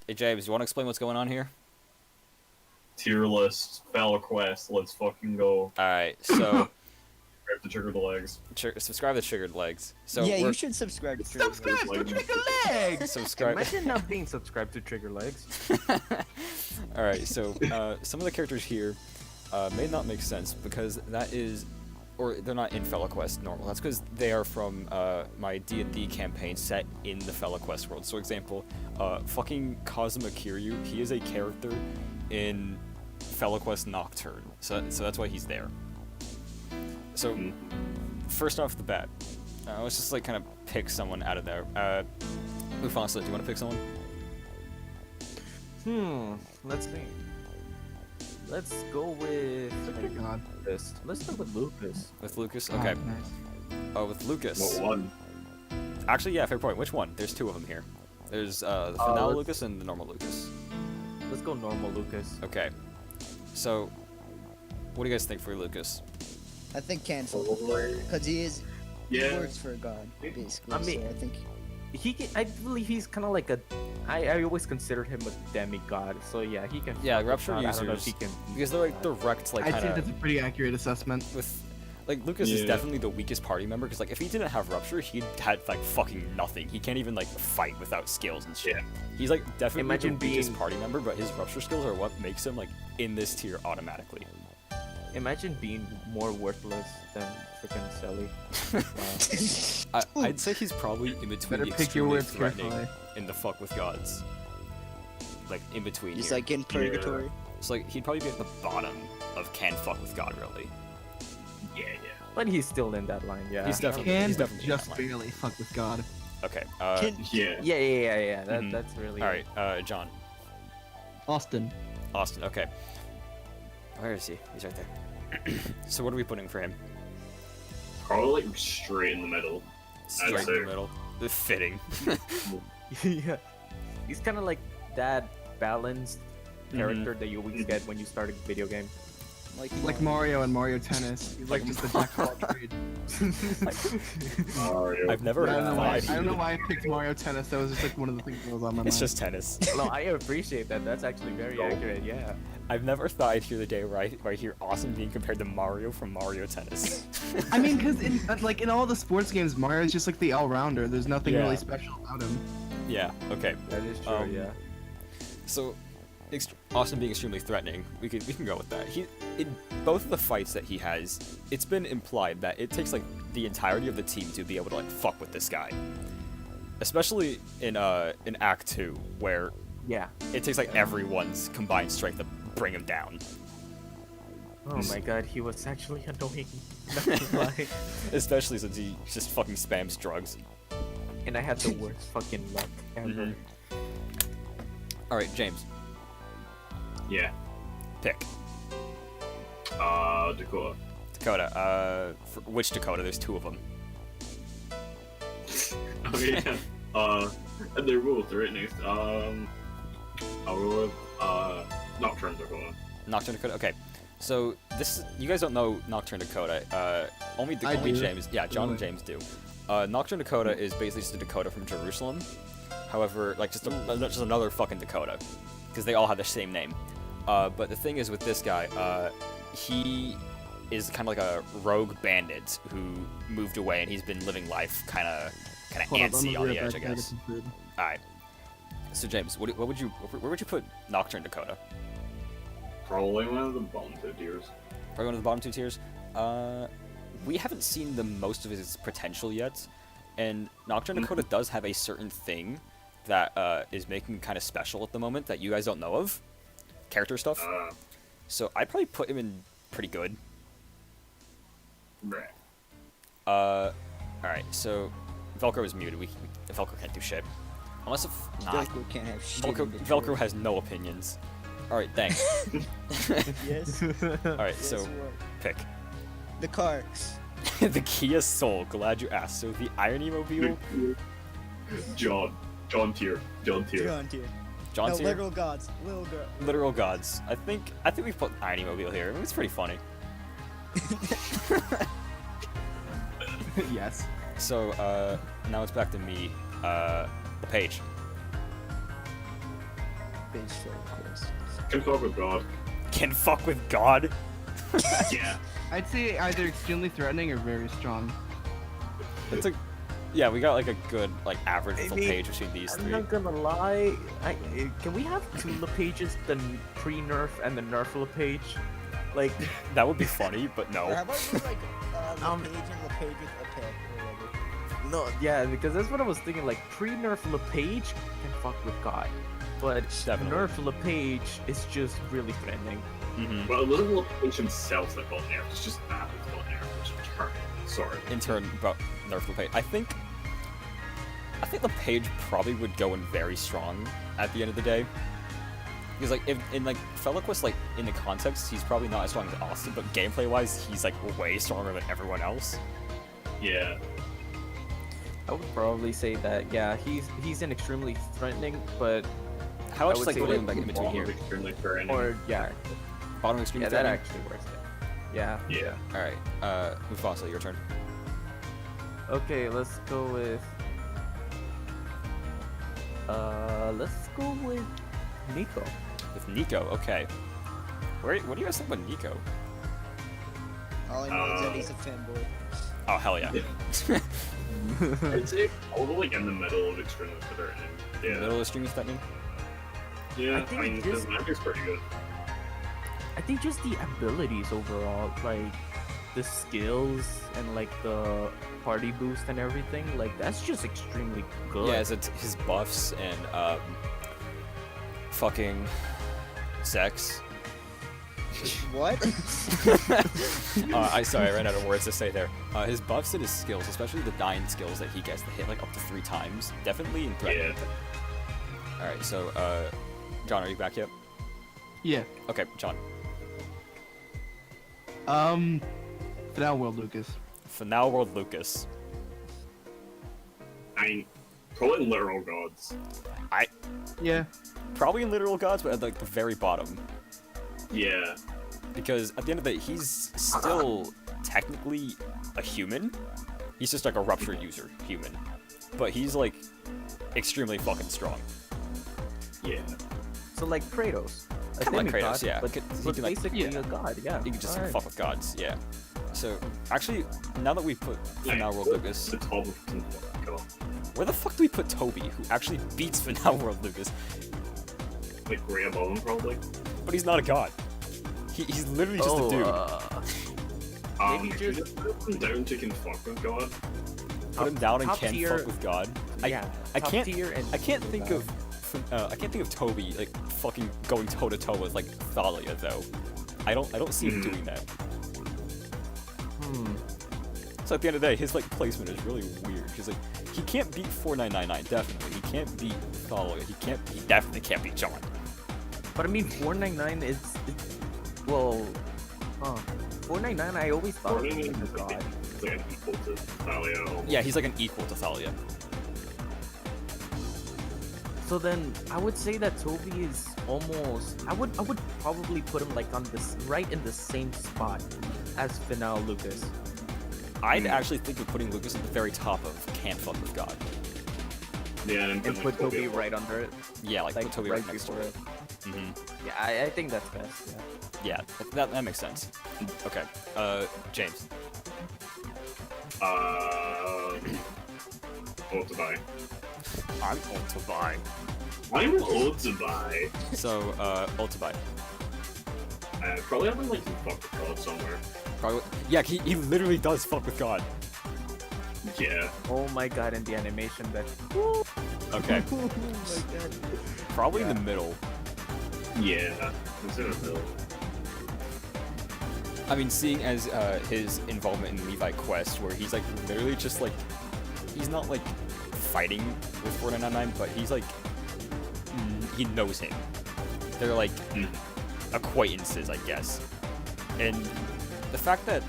Hey, James, you want to explain what's going on here? Tierlist, Fellaquest, let's fucking go. Alright, so... Grab the trigger the legs. subscribe to Triggered Legs. So yeah, we're... you should subscribe to Trigger Subscribe to Trigger Legs! Subscribe. Imagine not being subscribed to Trigger Legs. Alright, so some of the characters here may not make sense because that is... Or they're not in Fellaquest normal. That's because they are from my D&D campaign set in the Fellaquest world. So, for example, fucking Kazuma Kiryu, he is a character in Fellaquest Nocturne. So that's why he's there. So, first off the bat, let's just like kind of pick someone out of there. Ufansa, do you want to pick someone? Let's see. Let's go with... Oh my god. Lucas. Let's go with Lucas. With Lucas? Okay. Nice. With Lucas. What one? Actually, yeah, fair point. Which one? There's two of them here. There's the vanilla Lucas and the normal Lucas. Let's go normal Lucas. Okay. So, what do you guys think for Lucas? I think cancel. Because he works for a god, basically. I mean- so I think... I believe he's kind of like a... I always considered him a demigod, so yeah, he can... Yeah, fuck with Rupture God. I don't know if users, he can... because they're like direct, like I kind think of that's a pretty accurate assessment. with, like Lucas is Yeah. definitely the weakest party member. Because like if he didn't have Rupture, he'd had like fucking nothing. He can't even like fight without skills and shit. Yeah. He's like definitely Imagine the weakest being- party member, but his Rupture skills are what makes him like in this tier automatically. Imagine being more worthless than freaking Selly. Wow. I'd say he's probably in between Better the pick your extremely words threatening carefully. and the fuck with gods. Like in between. He's here. like in purgatory. So like he'd probably be at the bottom of can fuck with God really. Yeah. But he's still in that line, yeah. He's definitely Can he's but definitely in just that line. barely fuck with God. Okay. Yeah. Yeah. Mhm. That's really... All right. John. Austin. Austin. Okay. Where is he? He's right there. So what are we putting for him? Probably like straight in the middle. Straight in say. the middle. The fitting. yeah. He's kind of like that balanced Mm-hmm. character that you always get when you start a video game. Like Mario and Mario Tennis. He's like just a jack of all trades. Mario. I've never I don't know why. thought. I don't know why I picked Mario Tennis. That was just like one of the things that was on my mind. It's just tennis. No, I appreciate that. That's actually very accurate, yeah. I've never thought I'd hear the day where I hear Austin being compared to Mario from Mario Tennis. I mean, because in all the sports games, Mario's just like the all-rounder. There's nothing Yeah. really special about him. Yeah. Okay. That is true, yeah. So, Austin being extremely threatening, we can go with that. In both of the fights that he has, it's been implied that it takes like the entirety of the team to be able to like fuck with this guy. Especially in Act 2, where Yeah. it takes like everyone's combined strength to bring him down. Oh my god, he was actually annoying. Not gonna lie. Especially since he just fucking spams drugs. And I had the worst fucking luck ever. Mhm. Alright, James, Yeah. pick. Dakota. Dakota. Which Dakota? There's two of them. Oh yeah. And they're both right next. I'll go with Nocturne Dakota. Nocturne Dakota. Okay, so you guys don't know Nocturne Dakota. Only I do. James. Yeah, John and James do. Nocturne Dakota is basically just a Dakota from Jerusalem. However, like just another fucking Dakota, because they all have the same name. But the thing is with this guy, he is kind of like a rogue bandit who moved away, and he's been living life kind of Hold up, I'm antsy gonna on be the right edge, I back. I gotta guess. get some food. All right. So James, where would you put Nocturne Dakota? Probably one of the bottom two tiers. Probably one of the bottom two tiers. We haven't seen the most of his potential yet, and Nocturne Dakota does have a certain thing that is making him kind of special at the moment that you guys don't know of, character stuff. So I'd probably put him in pretty good. Right. All right. So Velcro is muted. Velcro can't do shit. Unless if nah, Velcro can't have shit. Velcro has no opinions. All right, thanks. Yes. All right, Yes, so you are. pick. The car. The Kia Soul. Glad you asked. So the Irony Mobile. John tier. John tier. John's No, here. literal gods. Literal gods. I think we put Irony Mobile here. I mean, it's pretty funny. Yes. So now it's back to me. The page. bench Fellaquest. Can fuck with God. Can fuck with God. Yeah. I'd say either extremely threatening or very strong. That's a yeah. We got like a good like average I little mean, page between these I'm three. not gonna lie. Can we have two LePages, the pre-nerf and the nerf LePage? Like, That would be funny, but Or no. how about just like LePage and LePage with a pet or whatever? no, yeah, because that's what I was thinking. Like, pre-nerf LePage can fuck with God, but Definitely. nerf LePage is just really threatening. Mm-hmm. But a little LePage himself that got nerfed. It's just that that got nerfed. Which is turning. Sorry. In turn, about nerf LePage. I think LePage probably would go in very strong at the end of the day. Because like if in like Fellaquest, like in the context, he's probably not as strong as Austin, but gameplay wise, he's like way stronger than everyone else. Yeah. I would probably say that, yeah, he's an extremely threatening, but How much would like say put like him back in between Bottom here? of extremely threatening. or yeah, Bottom extreme. yeah, that threatening? actually works. Yeah. Yeah. All right, Mufasa, your turn. Okay, let's go with Nico. With Nico, okay. What do you guys think about Nico? All I know is that he's a fanboy. Oh hell yeah. I'd say probably like in the middle of extremely threatening. Yeah. Middle of stream threatening. Yeah. I I think mean, this- his magic's pretty good. I think just the abilities overall, like the skills and like the party boost and everything, like that's just extremely good. Yeah, his buffs and fucking sex. What? Sorry, I ran out of words to say there. His buffs and his skills, especially the dying skills that he gets to hit like up to 3 times, definitely in threat. Yeah. All right, so John, are you back yet? Yeah. Okay, John. For now, World Lucas. For now, World Lucas. I mean, probably literal gods. Yeah. Probably in literal gods, but at like the very bottom, Yeah. because at the end of the day, he's still technically a human. He's just like a rupture user human, but he's like extremely fucking strong. Yeah. So like Kratos. a Kinda like demigod, Kratos, yeah. But, He but can, like- basically yeah. a god, yeah. You can just Alright. fuck with gods, yeah. So actually, now that we put for now World Lucas, The top of God. where the fuck do we put Toby, who actually beats for now World Lucas? Like way above him, probably. But he's not a god. He's literally just a dude. Maybe Should just- we put him down to can fuck with God. Put him down and top can't tier- fuck with God. yeah, I top can't. tier and I can't super think god. of Toby like fucking going toe to toe with like Thalia though. I don't see him Mhm. doing that. Hmm. So at the end of the day, his like placement is really weird because like he can't beat 4999 definitely. He can't beat Thalia. He definitely can't beat John. But I mean, 499 is well, 499. I always thought Or it maybe was it's a like, god. it's like an equal to Thalia. almost. Yeah, he's like an equal to Thalia. So then I would say that Toby is almost. I would probably put him like on this right in the same spot as Finale Lucas. I'd actually think of putting Lucas at the very top of can't fuck with God. Yeah, and, And put Toby right under it, Yeah, like put Toby right next to before it. Mm-hmm. Yeah, I think that's best. Yeah. Yeah, that makes sense. Okay, James. Ultibai. I'm Ultibai. I'm Ultibai. So, Ultibai. Probably having like some fuck with God somewhere. Probably, yeah, he literally does fuck with God. Yeah. Oh my god, and the animation that. Okay, Oh my god. probably in the middle. Yeah. It's in the middle. I mean, seeing as his involvement in Levi Quest, where he's like literally just like, he's not like fighting with 4999, but he's like, he knows him. They're like acquaintances, I guess. And the fact that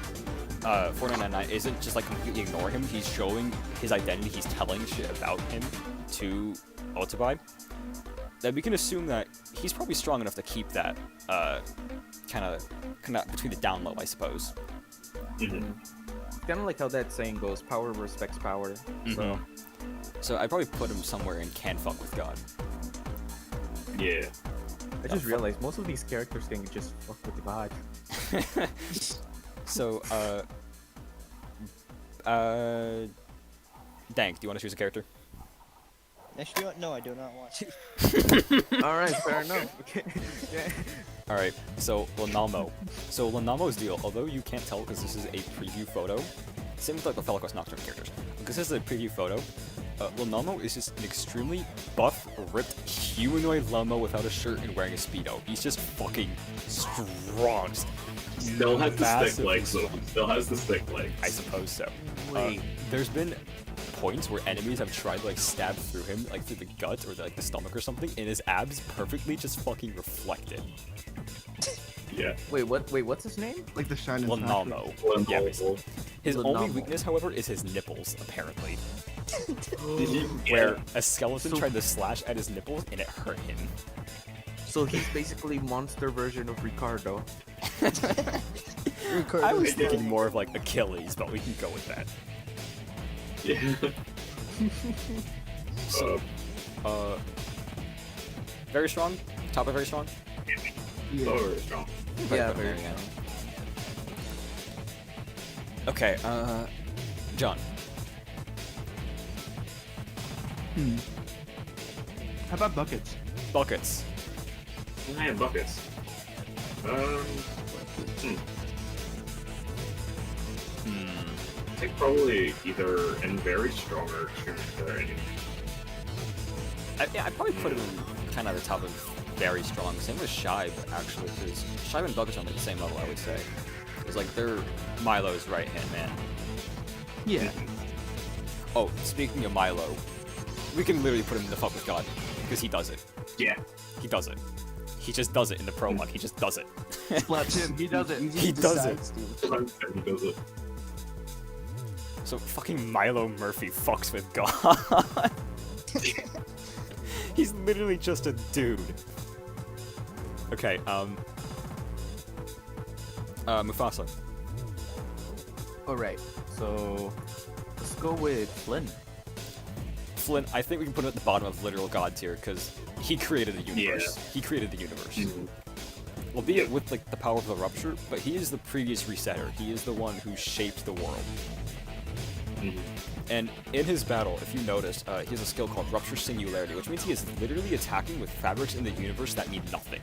4999 isn't just like completely ignoring him, he's showing his identity, he's telling shit about him to Ultibai, that we can assume that he's probably strong enough to keep that kind of between the down low, I suppose. Mhm. Kind of like how that saying goes: "Power respects power." So So I'd probably put him somewhere in can fuck with God. Yeah. I just realized most of these characters can just fuck with God. So, Dank, do you want to choose a character? Actually, no, I do not want to. All right, fair enough. Okay. Yeah. Alright, so Lanamo. So Lanamo's deal, although you can't tell because this is a preview photo, same with like the Fellaquest Nocturne characters. Because this is a preview photo, Lanamo is just an extremely buff, ripped, humanoid Lamo without a shirt and wearing a Speedo. He's just fucking strong. Still has the Massive stick legs, so strong. still has the stick legs. I suppose so. Wait. There's been points where enemies have tried to like stab through him, like through the gut or like the stomach or something, and his abs perfectly just fucking reflect it. Yeah. Wait, what? Wait, what's his name? Like the shine. Lanamo. Yeah, basically. His only Lanamo. weakness, however, is his nipples, apparently. Yeah. Where a skeleton So- tried to slash at his nipples and it hurt him. So he's basically monster version of Ricardo. I was thinking more of like Achilles, but we can go with that. Yeah. So, very strong. Top of very strong. Yeah. So very strong. Yeah, Right, very yeah. strong. Okay, John. How about buckets? Buckets. I have buckets. I think probably either in very strong or extremely very. Yeah, I'd probably put him kind of at the top of very strong. Same with Shibe, actually, because Shibe and Buckets are on like the same level, I would say. It's like they're Milo's right-hand man. Yeah. Oh, speaking of Milo, we can literally put him in the fuck with God, because he does it. Yeah. He does it. He just does it in the prologue. He just does it. Splats him. He does it. He does it. He does it. So fucking Milo Murphy fucks with God. He's literally just a dude. Okay, Mufasa. Alright, so let's go with Flynn. Flynn, I think we can put him at the bottom of literal God tier, because he created the universe. Yeah. He created the universe. Mhm. Albeit with like the power of the rupture, but he is the previous resetter. He is the one who shaped the world. Mhm. And in his battle, if you notice, he has a skill called Rupture Singularity, which means he is literally attacking with fabrics in the universe that mean nothing.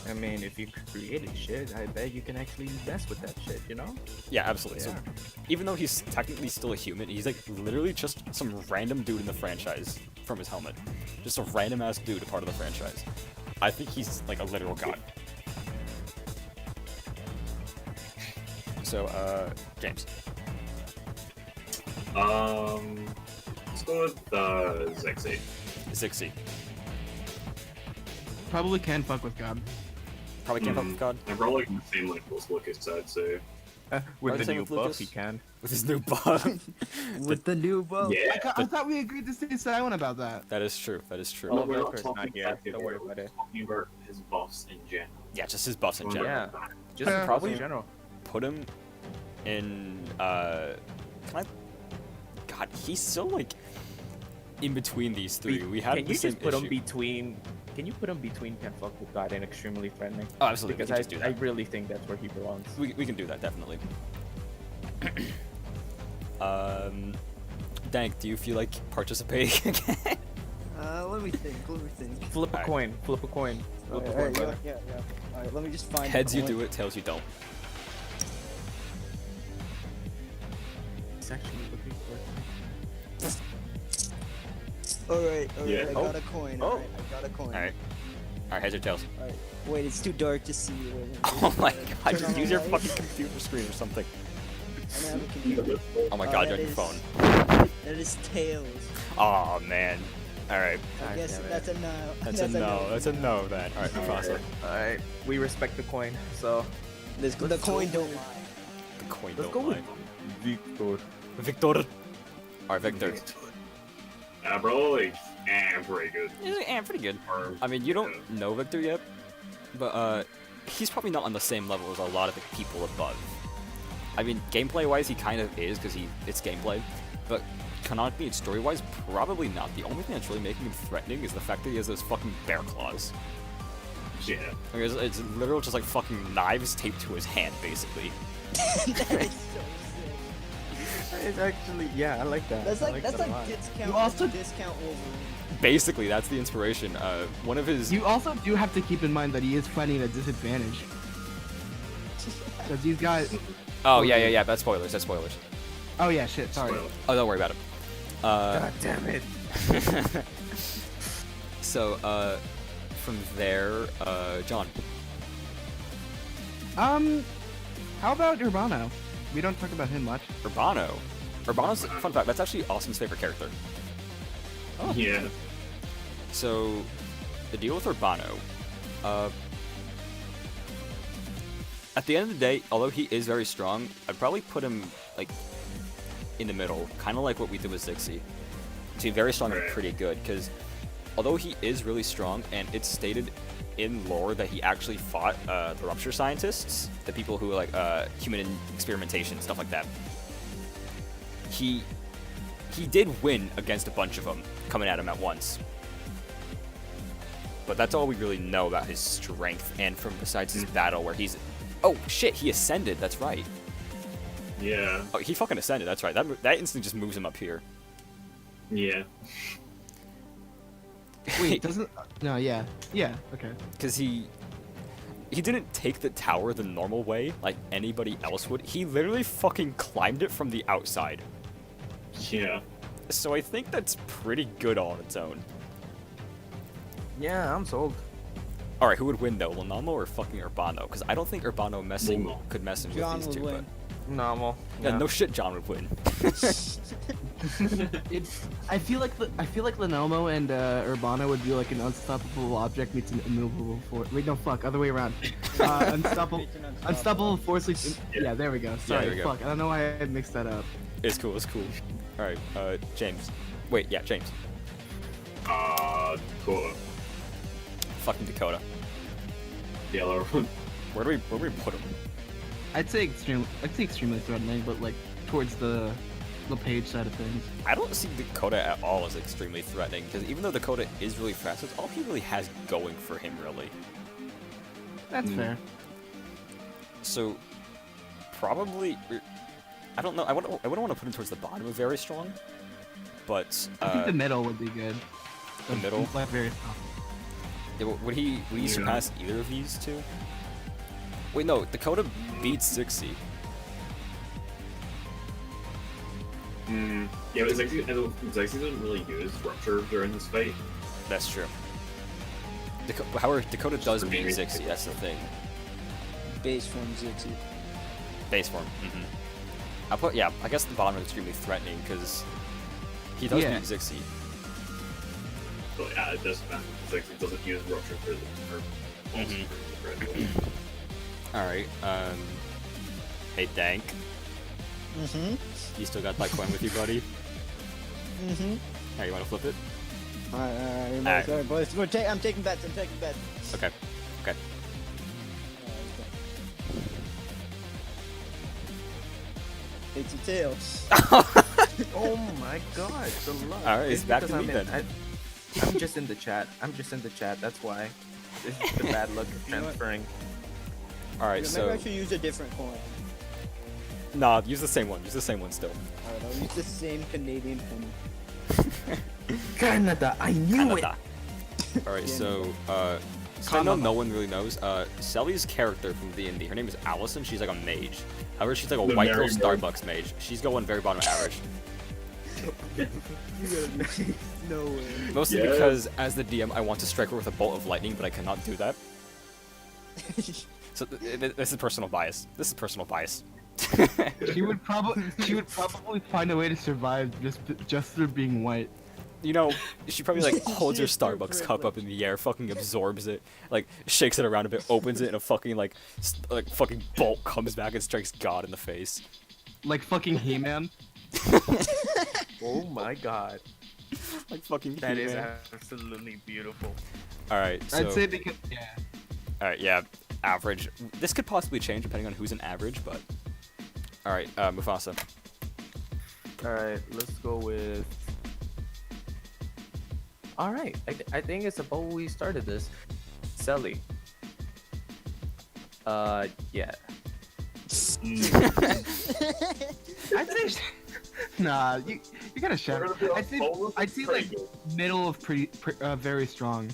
I mean, if you created shit, I bet you can actually mess with that shit, you know? Yeah, absolutely. Yeah. So even though he's technically still a human, he's like literally just some random dude in the franchise from his helmet. Just a random ass dude, a part of the franchise. I think he's like a literal god. So, James. Let's go with Zexy. Zixi. Probably can fuck with God. Probably can't fuck with God. I'm probably in the same like with Lucas, I'd say. With Are the they new with buff, Lucas? he can. With his new buff. With the new bow. Yeah. I thought we agreed to stay silent about that. That is true. That is true. Oh, we're Velcro's not here. about Don't worry about it. We're talking about his buffs in general. Yeah, just his buffs in general. Yeah. Just Yeah. probably Probably- in general. Put him in, can I? God, he's so like in between these three. We had Can the you same just put him issue. between? Can you put him between Can Fuck with God and Extremely Friendly? Oh, absolutely. Because We can just do I that. really think that's where he belongs. We can do that definitely. Dank, do you feel like participating again? Let me think. Flip a Alright. coin. Flip a coin. Flip a coin, Alright, brother. yeah. Alright, let me just find Heads the you coin. do it, tails you don't. He's actually looking for. Alright, Yeah. I got a coin. Oh. Alright, I got a coin. Alright. Alright, heads or tails. Alright. Wait, it's too dark to see. Oh my god, Turn just on use the your light. fucking computer screen or something. I don't have a computer. Oh my Oh, god, you're that on your is- phone. That is tails. Oh man. Alright, I God guess damn it. that's a no. that's a no. That's a no then. Alright, Mufasa. Alright, we respect the coin, so The coin don't lie. The coin let's don't go lie. with Victor. Victor. Alright, Victor. Bro, like, pretty good. Yeah, pretty good. Or, I mean, you don't know Victor yet, but he's probably not on the same level as a lot of the people above. I mean, gameplay-wise, he kind of is because it's gameplay, but canonically and story-wise, probably not. The only thing that's really making him threatening is the fact that he has those fucking bear claws. Yeah. Like, it's literal just like fucking knives taped to his hand, basically. That is so sick. It's actually, yeah, I like that. That's I like that a lot. discount. You also- discount Wolverine. Basically, that's the inspiration. One of his... You also do have to keep in mind that he is fighting at a disadvantage. Because he's got. Oh, yeah, that's spoilers, that's spoilers. Oh yeah, shit. Sorry. Spoiler. Oh, don't worry about it. God damn it. So, from there, John. How about Urbano? We don't talk about him much. Urbano. Urbano's, fun fact, that's actually Austin's favorite character. Yeah. So, the deal with Urbano, at the end of the day, although he is very strong, I'd probably put him, like, in the middle, kind of like what we did with Zixi. So he's very strong and Right. pretty good, because although he is really strong, and it's stated in lore that he actually fought the Rupture Scientists, the people who, like, human experimentation, stuff like that, he did win against a bunch of them, coming at him at once. But that's all we really know about his strength, and from besides his battle where he's... Oh, shit, he ascended, that's right. Yeah. Oh, he fucking ascended, that's right. That instant just moves him up here. Yeah. Wait, doesn't? No, yeah, okay. Because he didn't take the tower the normal way, like anybody else would. He literally fucking climbed it from the outside. Yeah. So I think that's pretty good all on its own. Yeah, I'm sold. Alright, who would win though, Lonamo or fucking Urbano? Because I don't think Urbano Lomo. could mess in John with would these two, win. Normal. but... Yeah, no shit, John would win. I feel like Lenomo and Urbano would be like an unstoppable object meets an immovable force. Wait, no, fuck, other way around. Unstoppable, unstoppable force leads. Yeah, there we go. Sorry, there we go. fuck. I don't know why I mixed that up. It's cool, it's cool. Alright, James. Wait, yeah, James. Cool. Fucking Dakota. The other one. Where do we put him? I'd say extremely threatening, but like towards the page side of things. I don't see Dakota at all as extremely threatening, because even though Dakota is really fast, it's all he really has going for him, really. That's fair. So, probably, I don't know. I wouldn't want to put him towards the bottom of very strong, but I think the middle would be good. the middle. Like very strong. Would he surpass either of these two? Wait, no. Dakota beats Zixi. Yeah, but Zexy doesn't really use Rupture during this fight. That's true. However, Dakota does For beat me. Zixi. That's the thing. Base form Zixi. Base form. I guess the bottom is extremely threatening because he does Yeah. beat Zixi. But yeah, it doesn't matter. Zexy doesn't use Rupture for the All right. Hey, Dank. Mm-hmm. You still got that coin with you, buddy? Mm-hmm. Hey, you want to flip it? Alright, sorry, boys. I'm taking bets. Okay. Okay. It's a tails. Oh my god, the luck. Alright, it's back to because me then. I'm just in the chat. That's why. This is the bad luck of You know what? transferring. All right. Maybe So I should use a different coin. nah, use the same one. Use the same one still. Alright, I'll use the same Canadian penny. Canada, I knew it. Canada. All right. Yeah. So I know no one really knows. Sally's character from D&D. Her name is Allison. She's like a mage. However, she's like a The white girl Mary Starbucks mage. She's going very bottom average. You gotta no way. Mostly Yeah. because as the DM, I want to strike her with a bolt of lightning, but I cannot do that. So this is personal bias. She would probably find a way to survive just through being white. You know, she probably like holds her She's so Starbucks cup up in the air, fucking absorbs it, like shakes it around a bit, opens it, and a fucking like fucking bolt comes back and strikes God in the face. Like fucking He-Man. Oh my god. Like fucking That is He-Man. absolutely beautiful. All right, so I'd say because all right, yeah, average. This could possibly change depending on who's an average, but all right, Mufasa. Alright, let's go with. Alright, I think it's about we started this. Selly. Yeah. I'd say, nah, you gotta shut up. I'd say like middle of very strong.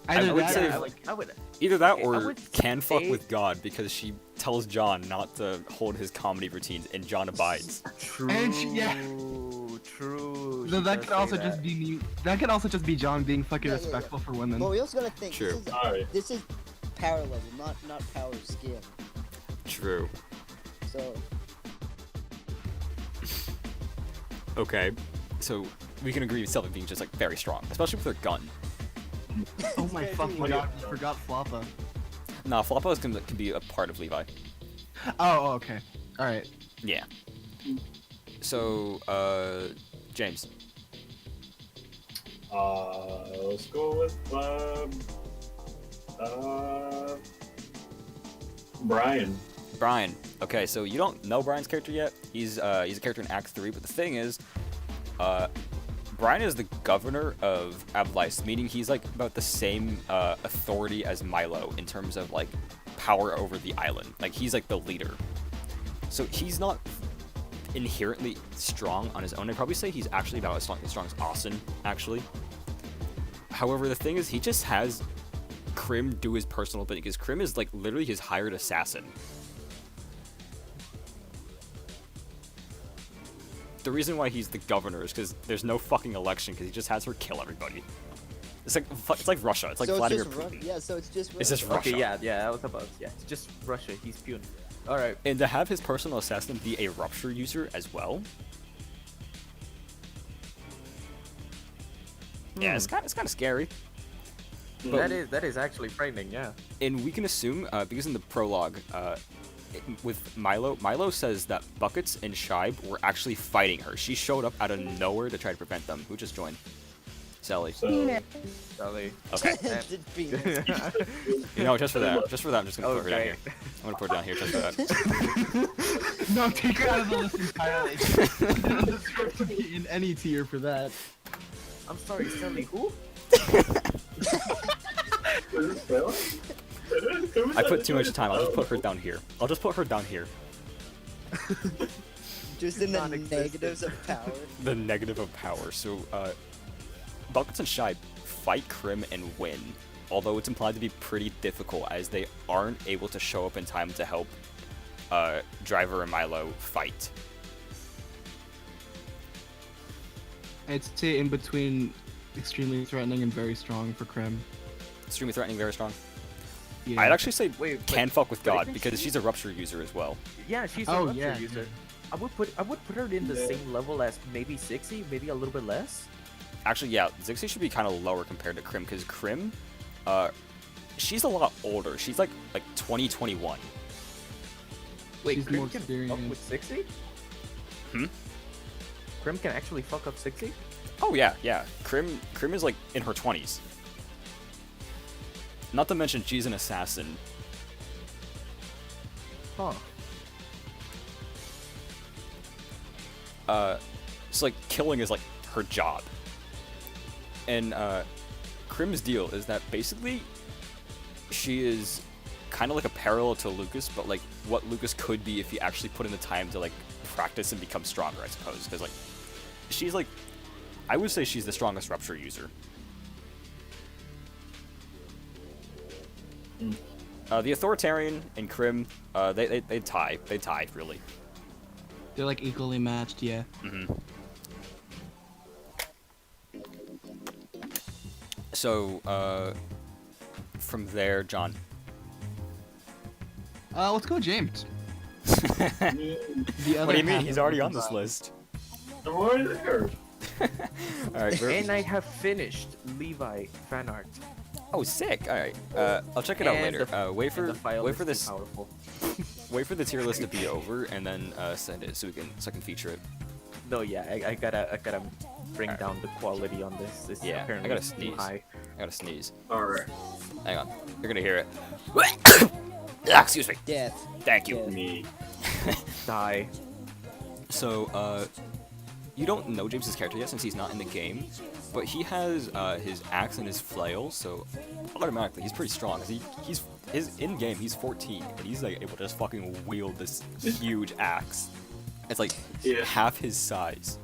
Either would that say- or like I would. Either that I or would can fuck say- with God because she tells John not to hold his comedy routines and John abides. True. And she- True. so she that does could also say just be me. That could also just be John being fucking Yeah, yeah, respectful for women. But we also gotta think. True. Alright. This is power level, not power skill. True. So Okay. So we can agree with Sylvie being just like very strong, especially with her gun. Oh my It's fucking very god, I forgot Floppa. Nah, Floppa can be a part of Levi. Oh, okay. All right. Yeah. So, James. Let's go with Brian. Brian. Okay, so you don't know Brian's character yet. He's a character in Act 3, but the thing is, Brian is the governor of Ablyce, meaning he's like about the same authority as Milo in terms of like power over the island. Like he's like the leader. So he's not inherently strong on his own. I'd probably say he's actually about as strong as Austin, actually. However, the thing is, he just has Krim do his personal thing, because Krim is like literally his hired assassin. The reason why he's the governor is because there's no fucking election, because he just has her kill everybody. It's like Russia. It's like so Vladimir it's just Putin. Yeah, so it's just It's just Russia. Russia. Okay, yeah, I was about. Yeah, it's just Russia. He's Putin. All right. And to have his personal assassin be a rupture user as well. Yeah, it's kind of scary. But- That is actually frightening. Yeah. And we can assume, because in the prologue, with Milo says that Buckets and Shibe were actually fighting her. She showed up out of nowhere to try to prevent them. Who just joined? Sally. So, Sally. Okay. Did penis. You know, just for that, I'm just gonna put her down Okay. here. I'm gonna put her down here just for that. No, take her out of the list entirely. She doesn't deserve to be in any tier for that. I'm sorry, Sally. Who? I put too much time. I'll just put her down here. Just in the Non-existent. negatives of power. The negative of power. So, Buckets and Shibe fight Krim and win. Although it's implied to be pretty difficult, as they aren't able to show up in time to help Driver and Milo fight. I'd say in between extremely threatening and very strong for Krem. Extremely threatening, very strong. Yeah. I'd actually say Wait, can fuck with but God isn't because she- she's a rupture user as well. Yeah, she's a Oh, rupture yeah. user. I would put her in the same level as maybe Sixie, maybe a little bit less. Actually, yeah, Zixi should be kind of lower compared to Krim, because Krim, she's a lot older. She's like 2021. Wait, She's Krim more can fuck experienced. with Sixie? Hmm? Krim can actually fuck up Sixie? Oh yeah. Krim is like in her 20s. Not to mention she's an assassin. Huh. So like killing is like her job. And Krim's deal is that basically she is kind of like a parallel to Lucas, but like what Lucas could be if he actually put in the time to like practice and become stronger, I suppose. Because like she's like, I would say she's the strongest rupture user. The authoritarian and Krim, they tie. They tied really. They're like equally matched, yeah. Mm-hmm. So, from there, John. Let's go James. What The other do you mean? half He's of already the on this vibe. list. I'm already there. All right. And I have finished Levi fan art. Oh, sick. All right. I'll check it out And later. the- Wait and the file for is too this. powerful. Wait for the tier list to be over, and then send it so I can feature it. No, yeah, I gotta bring down the quality on this. It's Yeah, I apparently gotta too sneeze. high. I gotta sneeze. Alright. Hang on. You're gonna hear it. Excuse me. Death. Thank you. Yeah. Me. Die. So, you don't know James's character yet since he's not in the game, but he has his axe and his flail, so automatically he's pretty strong. He's in game he's 14 and he's like able to just fucking wield this huge axe. It's like half his size.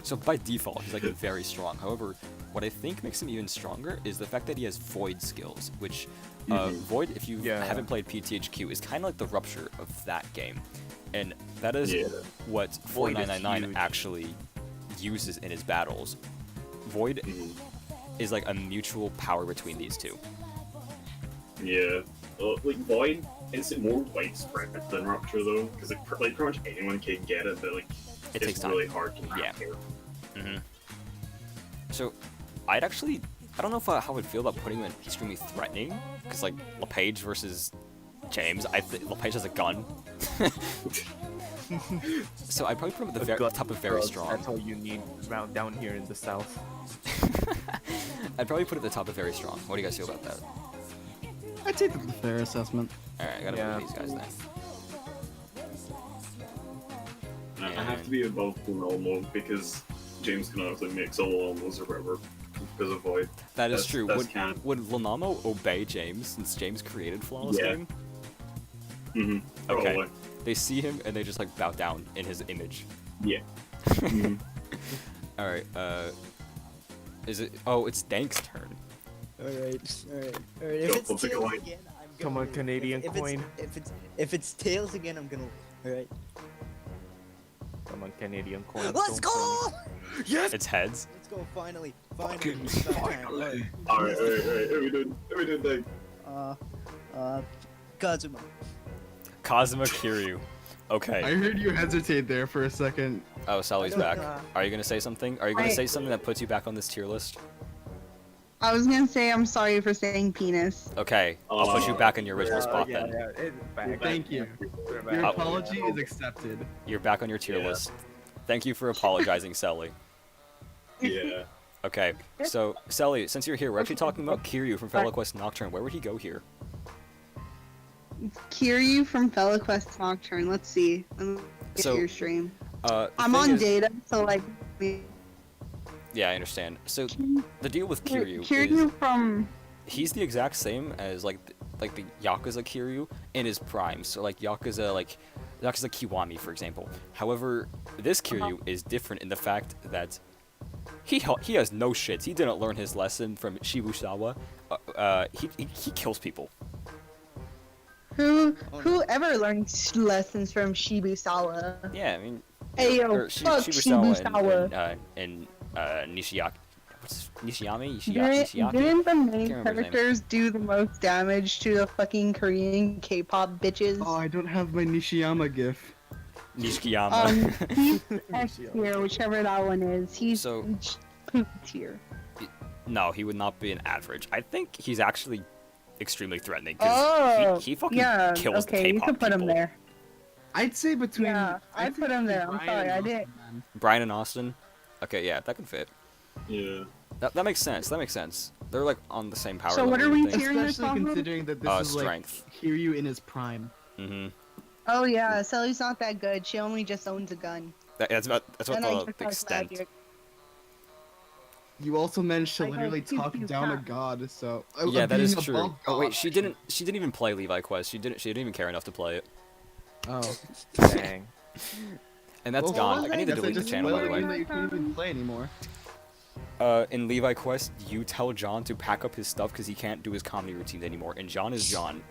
So by default he's like very strong. However, what I think makes him even stronger is the fact that he has void skills, which void, if you haven't played PTHQ, is kind of like the rupture of that game. And that is what 4999 actually uses in his battles. Void is like a mutual power between these two. Yeah. Like, Void is more widespread than Rupture, though, because like, pretty much anyone can get it, but like, It takes it's time. really hard to master. So, I don't know if how I would feel about putting him in extremely threatening, because like, LePage versus James, LePage has a gun. So I'd probably put him at the top of very strong. That's all you need around down here in the south. I'd probably put it at the top of very strong. What do you guys feel about that? I'd say that's a fair assessment. Alright, I gotta put these guys then. I have to be above the normal because James can actually mix all normals or whatever because of Void. That is true. That's canon. Would Lonamo obey James since James created Flawless Game? Okay. Okay. They see him and they just like bow down in his image. Yeah. Alright, is it? Oh, it's Dank's turn. Alright. Go, If it's flip the tails coin. again, I'm gonna Come on, lose. Canadian coin. If it's tails again, I'm gonna. Alright. Come on, Canadian coin. Let's go! Yes! It's heads. Let's go. Finally. It's about time. Alright. Every doing thing. Kazuma. Kazuma Kiryu. Okay. I heard you hesitate there for a second. Oh, Sally's I don't back. know. Are you gonna say something? Are you gonna say something that puts you back on this tier list? I was gonna say I'm sorry for saying penis. Okay, I'll put you back in your original spot then. It's back. Thank you. We're Your back. apology is accepted. You're back on your tier list. Thank you for apologizing, Sally. Yeah. Okay, so Sally, since you're here, we're actually talking about Kiryu from Fellaquest Nocturne. Where would he go here? Kiryu from Fellaquest Nocturne. Let's see. Let me get So, your stream. The I'm thing on is- data, so like. Yeah, I understand. So the deal with Kiryu is Kiryu from. he's the exact same as like the Yakuza Kiryu in his prime. So like Yakuza Kiwami, for example. However, this Kiryu is different in the fact that he has no shits. He didn't learn his lesson from Shibusawa. He kills people. Whoever learns lessons from Shibusawa? Yeah, I mean. Ayo, or fuck Shibusawa and Nishiyaki. What's Nishiyami? Nishiyaki? Didn't the main Can't remember his name. characters do the most damage to the fucking Korean K-pop bitches? Oh, I don't have my Nishiyama gif. Nishiyama. He's S tier, whichever that one is. He's So- poop tier. No, he would not be an average. I think he's actually extremely threatening because Oh, he fucking yeah, kills okay, K-pop you could put people. him there. I'd say between. Yeah, I'd put him there. I'm Brian sorry, and I didn't. Austin, man. Brian and Austin. Okay, yeah, that can fit. Yeah. That makes sense. That makes sense. They're like on the same power So level. what are and we things. tiering this Especially off of? considering that this is Strength. like Kiryu in his prime. Mm-hmm. Oh yeah, Sally's not that good. She only just owns a gun. That's what And I the just got extent. magic. You also managed to Like, literally pew, talk pew, down a pop. god, so Yeah, that is being true. above Oh wait, God. she didn't even play Levi Quest. She didn't even care enough to play it. Oh, Dang. And that's well, gone. I need to guess delete the just channel, by the spoiled way. that you can't even play anymore. In Levi Quest, you tell John to pack up his stuff because he can't do his comedy routines anymore, and John is John.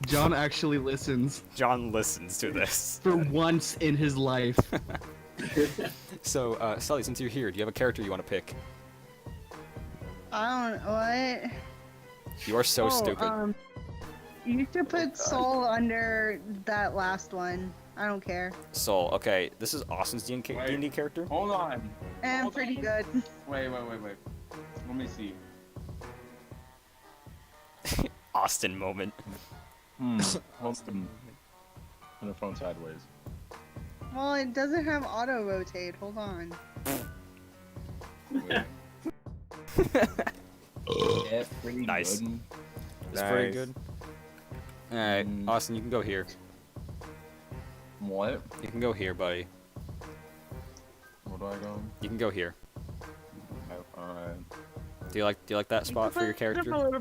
John actually listens John listens to this. for once in his life. So, Sully, since you're here, do you have a character you want to pick? I don't what. You are so stupid. You should put Soul under that last one. I don't care. Soul. Okay, this is Austin's D&D character. Hold on. And Hold pretty on. good. Wait. Let me see. Austin moment. Hold on. On the phone sideways. Well, it doesn't have auto rotate. Hold on. Wait. Yeah, pretty Nice. good. It's pretty Nice. good. Alright, Mm. Austin, you can go here. What? You can go here, buddy. Where do I go? You can go here. Alright. Do you like that spot for your Put character? up a little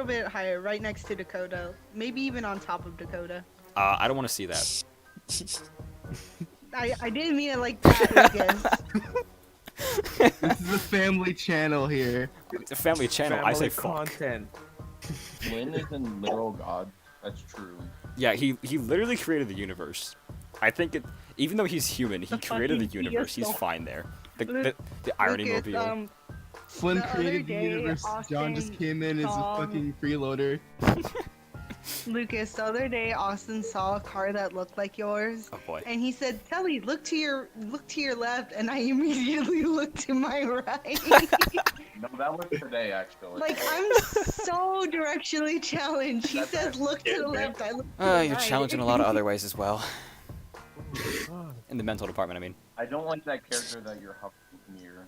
bit higher, right next to Dakota. Maybe even on top of Dakota. I don't want to see that. I didn't mean it like that, Lucas. This is a family channel here. It's a family channel. I say Family fuck. content. Lynn is in literal god. That's true. Yeah, he literally created the universe. I think it. Even though he's human, he The created the fucking universe. He's Theist. fine there. The irony Lucas, mobile. Flynn The created other the day, universe. John just Austin came in as a saw- fucking freeloader. Lucas, the other day Austin saw a car that looked like yours, Oh boy. and he said, "Telly, look to your left," and I immediately looked to my right. No, that was today actually. Like I'm so directionally challenged. He says, "Look to the left." I look to the You're right. challenged in a lot of other ways as well. In the mental department, I mean. I don't like that character that you're hovering near.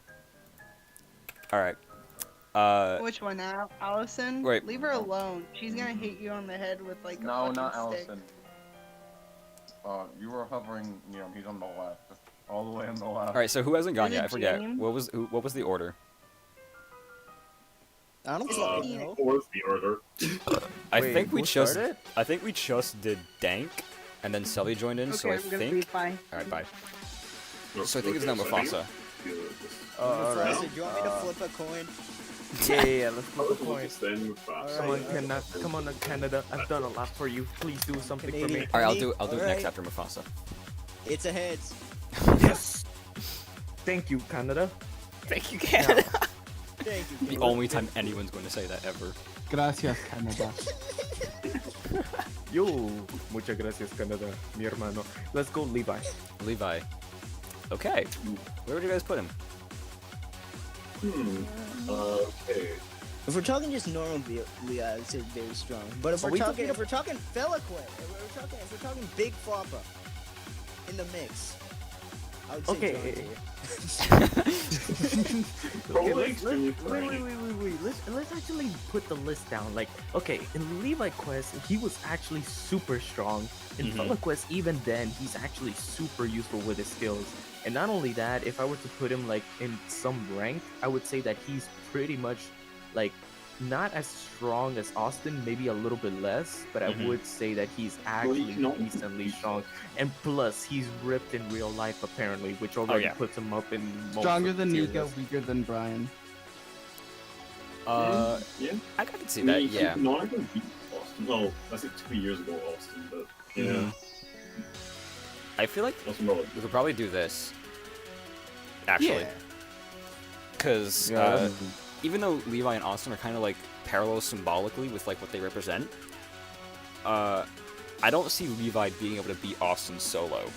All right. Which one, Allison? Wait. Leave her alone. She's gonna hit you on the head with like a No, fucking not stick. Allison. You were hovering near him. He's on the left. All the way on the left. All right. So who hasn't gone Is yet? it I forget. James? What was the order? I don't fucking know. What's the order? I Wait, think we who just. started? I think we just did Dank, and then Sully joined in. Okay, So I I'm gonna think. leave. Bye. All right. Bye. So I think it's now Mufasa. Alright. Mufasa, do you want me to flip a coin? Yeah, let's flip a coin. Then Come on, Canada. Come on, Canada. I've done a lot for you. Please do something for me. Canadian. All right. I'll do it Alright. next after Mufasa. It's a heads. Yes. Thank you, Canada. Thank you, Canada. Thank you. The Canada. only time anyone's going to say that ever. Gracias, Canada. Yo, muchas gracias, Canada, mi hermano. Let's go, Levi. Levi. Okay. Where would you guys put him? Okay. If we're talking just normal Leah, I would say very strong. But if Are we're we talking, talking- if we're talking Fellaquest, if we're talking Big Floppa in the mix, I would say Okay. John Deere. Probably let's, extremely wait. Let's actually put the list down. Like, okay, in Levi Quest, he was actually super strong. In Mhm. Fellaquest, even then, he's actually super useful with his skills. And not only that, if I were to put him like in some rank, I would say that he's pretty much like not as strong as Austin, maybe a little bit less, but I Mhm. would say that he's actually can only decently be strong. And plus, he's ripped in real life apparently, which already yeah. puts him up in most Stronger of than the tier Nico, lists. weaker than Brian. Yeah. I can see that. Yeah. No, I can beat Austin. Well, that's like 2 years ago, Austin, but yeah. Mhm. I feel like Austin Road. we could probably do this. Actually, Yeah. because Yeah. even though Levi and Austin are kind of like parallel symbolically with like what they represent, I don't see Levi being able to beat Austin solo.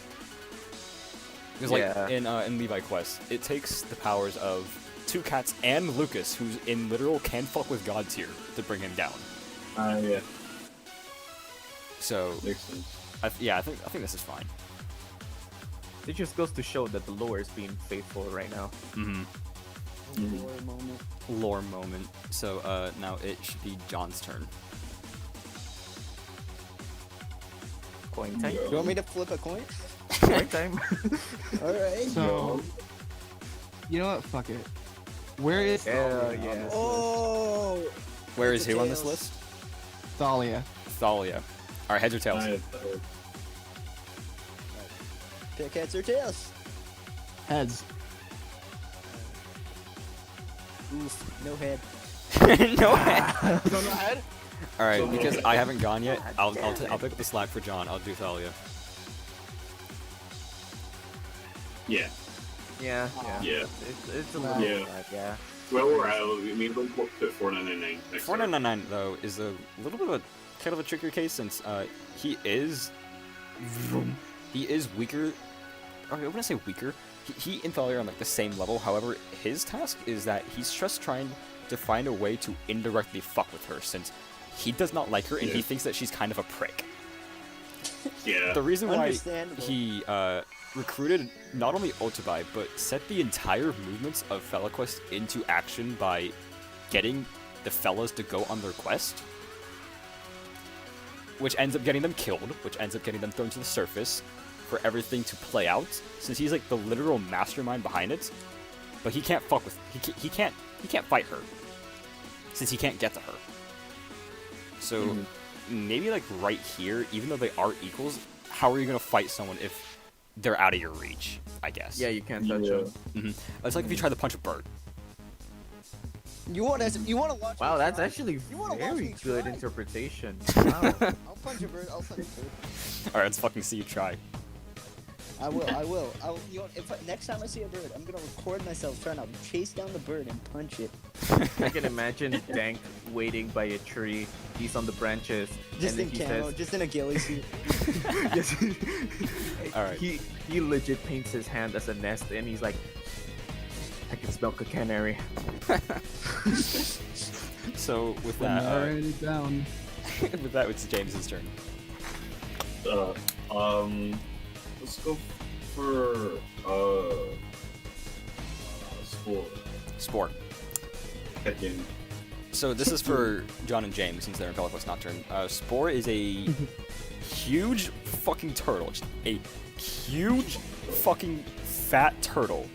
Because like Yeah. in Levi Quest, it takes the powers of two cats and Lucas, who's in literal can fuck with God tier, to bring him down. Yeah, So makes sense. I think this is fine. It just goes to show that the lore is being faithful right now. Mm-hmm. Glory moment. Lore moment. So now it should be John's turn. Coin time. You want me to flip a coin? Coin time. All right. So, you know what? Fuck it. Where is Yeah. Oh. Where It's is a who on this tails. list? Thalia? Thalia. Alright, heads or tails? Pick heads or tails? Heads. Oof. No head. No head. Don't know head? Alright, because I haven't gone yet, I'll pick up the slack for John. I'll do Thalia. Yeah. Yeah. Yeah. It's a little Yeah. bad, yeah. Well, we're out. I mean, don't put 499 next 499 though is a little bit of a kind of a trickier case since he is weaker. Okay, I wouldn't say weaker. He and Thalia are on like the same level. However, his task is that he's just trying to find a way to indirectly fuck with her since he does not like her and he Yeah. thinks that she's kind of a prick. Yeah. The reason why Understandable. he recruited not only Otobai, but set the entire movements of Fellaquest into action by getting the fellas to go on their quest, which ends up getting them killed, which ends up getting them thrown to the surface, for everything to play out, since he's like the literal mastermind behind it. But he can't fuck with he can't fight her, since he can't get to her. So maybe like right here, even though they are equals, how are you gonna fight someone if they're out of your reach? I guess. Yeah, you can't touch him. It's like if you try to punch a bird. You want to watch? Wow, me that's try? actually You wanna watch very me good try? interpretation. Wow. I'll punch a bird. I'll punch a bird. All right, let's fucking see you try. I will. You know, next time I see a bird, I'm gonna record myself trying to chase down the bird and punch it. I can imagine Dank waiting by a tree. He's on the branches, Just and in then he camo, says, just in a ghillie suit. yes. All right. He legit paints his hand as a nest, and he's like, I can smell a canary. So with When that, narrowing it down. with that, it's James's turn. Let's go for sport. Sport. Again. So this is for John and James, since they're in Fellaquest Nocturne. Spore is a huge fucking turtle. Just a huge fucking fat turtle.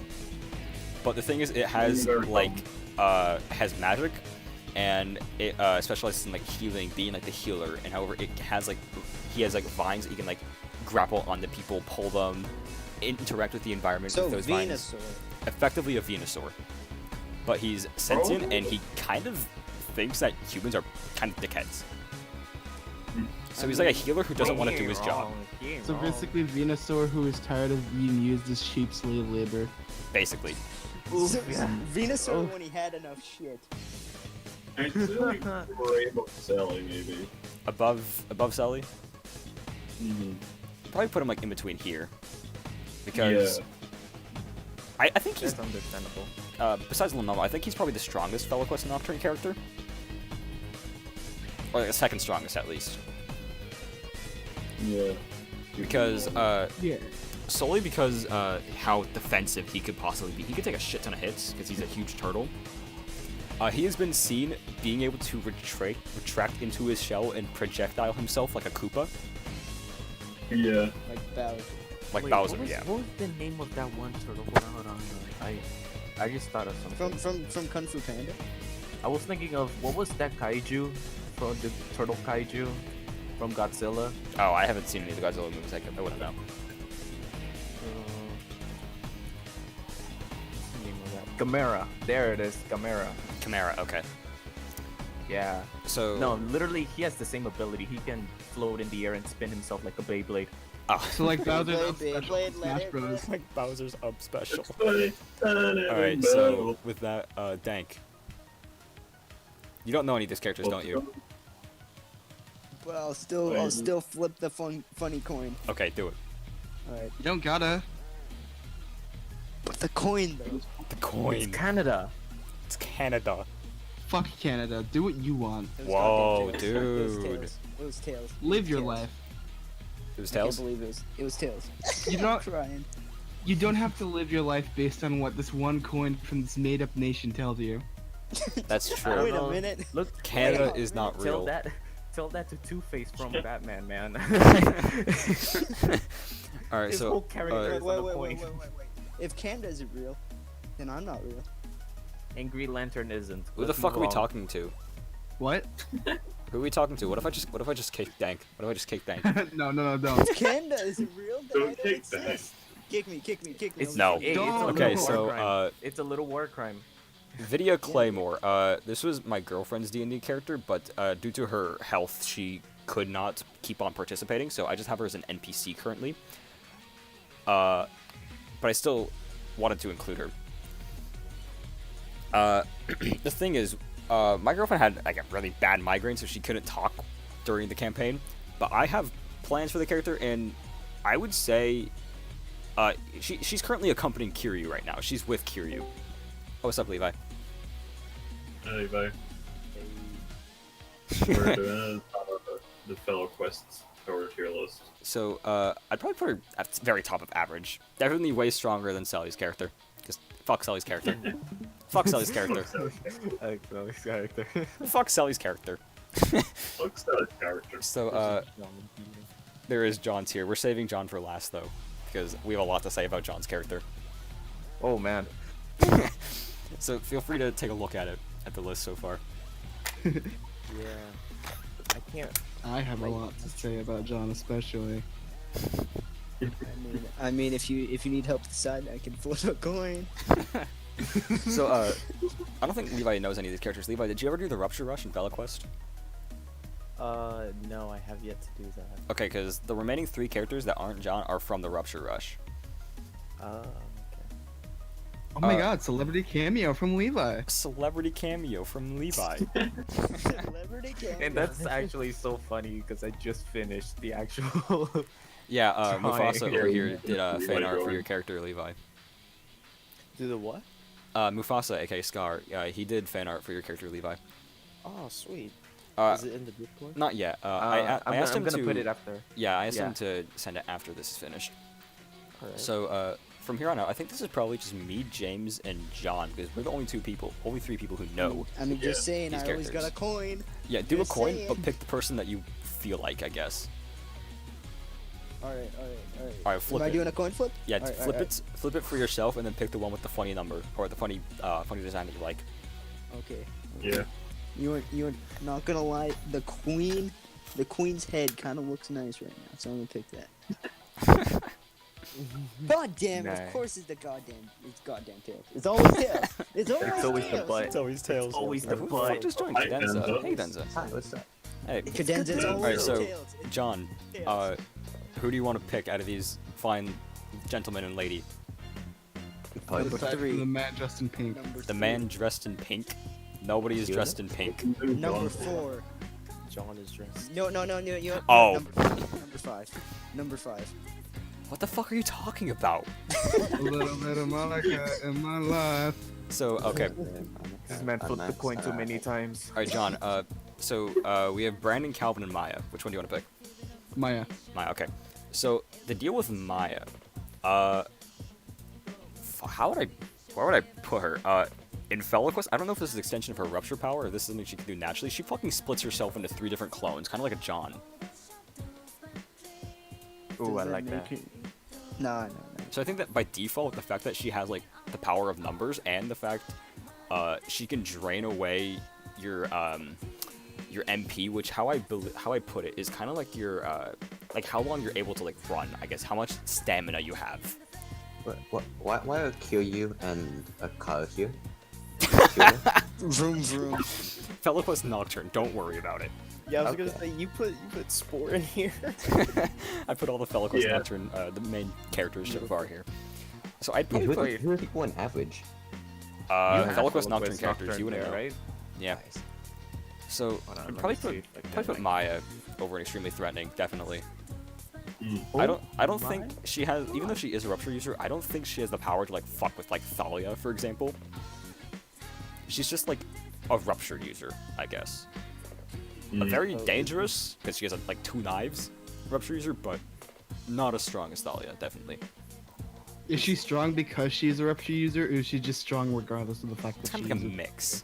But the thing is, it has like has magic, and it specializes in like healing, being like the healer. And however, it has like he has like vines that you can like grapple onto people, pull them, interact with the environment So with those vines. Venusaur. Effectively a Venusaur. But he's sentient, and he kind of thinks that humans are kind of dickheads. So he's like a healer who doesn't want to do his job, So basically, Venusaur who is tired of being used as sheep slave labor. basically. So, Venusaur when he had enough shit. I'd say like we're able to sell it, maybe. Above Sully? Mm-hmm. Probably put him like in between here. Because Yeah. I think he's, That's understandable. besides Lenovo, I think he's probably the strongest Fellaquest Nocturne character. Or the second strongest, at least. Yeah. Because, Yeah. solely because how defensive he could possibly be. He could take a shit ton of hits, because he's a huge turtle. He has been seen being able to retract into his shell and projectile himself like a Koopa. Yeah. Like Bowser. Like Wait, Bowser, what was, yeah. What was the name of that one turtle? Hold on. I just thought of something. From Kung Fu Panda. I was thinking of, what was that kaiju from the turtle kaiju from Godzilla? Oh, I haven't seen any of the Godzilla movies. I wouldn't know. What's the name of that? Gamera. There it is. Gamera. Chimera, okay. Yeah. So... No, literally, he has the same ability. He can float in the air and spin himself like a Beyblade. Oh. So like Bowser's Beyblade, up special Beyblade, in let Smash it Bros. Like Bowser's up special. Alright, Alright, so with that, Dank. You don't know any of these characters, don't you? But I'll still flip the funny coin. Okay, do it. Alright. You don't gotta. But the coin though. The coin. It's Canada. It's Canada. Fuck Canada. Do what you want. It was Whoa, goddamn Tails. dude. It was Tails. Live your Tails. life. It was I can't Tails? believe it was Tails. You I'm don't. crying. You don't have to live your life based on what this one coin from this made-up nation tells you. That's I don't true. Wait a know. minute. Look, Canada Wait, is not tell real. tell that to Two-Face from Batman, man. Alright, His so... whole character is on the Wait. point. If Canada isn't real, then I'm not real. And Green Lantern isn't. Who the Let's fuck are move we on. talking to? What? Who are we talking to? What if I just kick Dank? What if I just kick Dank? No, don't. If Canada isn't real, then I Don't don't kick that. exist. Kick me. It's No. it's a Don't. Okay, little so, war crime. It's a little war crime. Vidya Claymore. This was my girlfriend's D&D character, but due to her health, she could not keep on participating, so I just have her as an NPC currently. But I still wanted to include her. The thing is, my girlfriend had like a really bad migraine, so she couldn't talk during the campaign. But I have plans for the character, and I would say, she's currently accompanying Kiryu right now. She's with Kiryu. Oh, what's up, Levi? Hey, bye. We're doing the Fellaquest or tier list. So, I'd probably put her at the very top of average. Definitely way stronger than Sally's character. Because fuck Sally's character. Fuck Sally's character. Fuck Sally's character. Looks that character. So, there is John's here. We're saving John for last, though. because we have a lot to say about John's character. Oh man. So feel free to take a look at it, at the list so far. Yeah. I can't. I have a lot to say about John, especially. I mean, if you need help deciding, I can flip a coin. So, I don't think Levi knows any of these characters. Levi, did you ever do the Rupture Rush in Fellaquest? No, I have yet to do that. Okay, because the remaining 3 characters that aren't John are from the Rupture Rush. Okay. Oh my god, celebrity cameo from Levi. Celebrity cameo from Levi. Celebrity cameo. And that's actually so funny because I just finished the actual. Yeah, Trying. Mufasa over here did You fan like art for drawing. your character, Levi. Do the what? Mufasa, aka Scar, he did fan art for your character, Levi. Oh, sweet. Uh, Is it in the Discord? Not yet. I'm I asked him gonna to put it after. Yeah, I asked Yeah. him to send it after this is finished. Alright. So, from here on out, I think this is probably just me, James, and John, because we're the only 3 people who know. I mean, just saying, These I always got a characters. coin. Yeah, do Just a coin, saying. but pick the person that you feel like, I guess. Alright. Alright, flip Am I it. doing a coin flip? Yeah, Alright, flip alright, it. Flip it for yourself, and then pick the one with the funny number or the funny design that you like. Okay. Yeah. You're not gonna lie. The queen's head kind of looks nice right now, so I'm gonna pick that. God damn! Nice. Of course, it's goddamn tails. It's always tails. It's always, It's always the tails. butt. always tails. always the Who butt. just joined? Hi, Cadenza. Denza. Hey, Denza. Hi, what's up? Hey. Cadenza's always Alright, so tails. It's John, tails. who do you want to pick out of these fine gentlemen and lady? Aside from three. the man dressed in pink. Number The three. man dressed in pink. Nobody is dressed in pink. Number 4. John is dressed. No. You Oh. Number 5. What the fuck are you talking about? A little bit of Monica in my life. So, okay. This man flipped the coin too many times. Alright, John, we have Brandon, Calvin, and Maya. Which one do you want to pick? Maya. Maya, okay. So, the deal with Maya, where would I put her? In Fellaquest, I don't know if this is an extension of her Rupture power or this is something she can do naturally. She fucking splits herself into 3 different clones, kind of like a John. Ooh, I like that. No. So I think that by default, the fact that she has like the power of numbers and the fact she can drain away your MP, which how I put it is kind of like your like how long you're able to like run. I guess how much stamina you have. Why I kill you and call you? Vroom vroom. Fellaquest Nocturne. Don't worry about it. Yeah, I was gonna say you put Spore in here. I put all the Fellaquest Yeah. Nocturne, the main characters so far here. So I'd Wait, probably who are people on average? put Fellaquest Nocturne characters. You wouldn't know, right? Yeah. Nice. So Hold on, I'd let probably me see put if I can, probably put like- Maya over an extremely threatening, definitely. Mm. I don't think she has, even though she is a Rupture user, I don't think she has the power to like fuck with like Thalia, for example. She's just like a Rupture user, I guess. A very dangerous, because she has like 2 knives, Rupture user, but not as strong as Thalia, definitely. Is she strong because she's a Rupture user, or is she just strong regardless of the fact It's that kind she's of like a mix.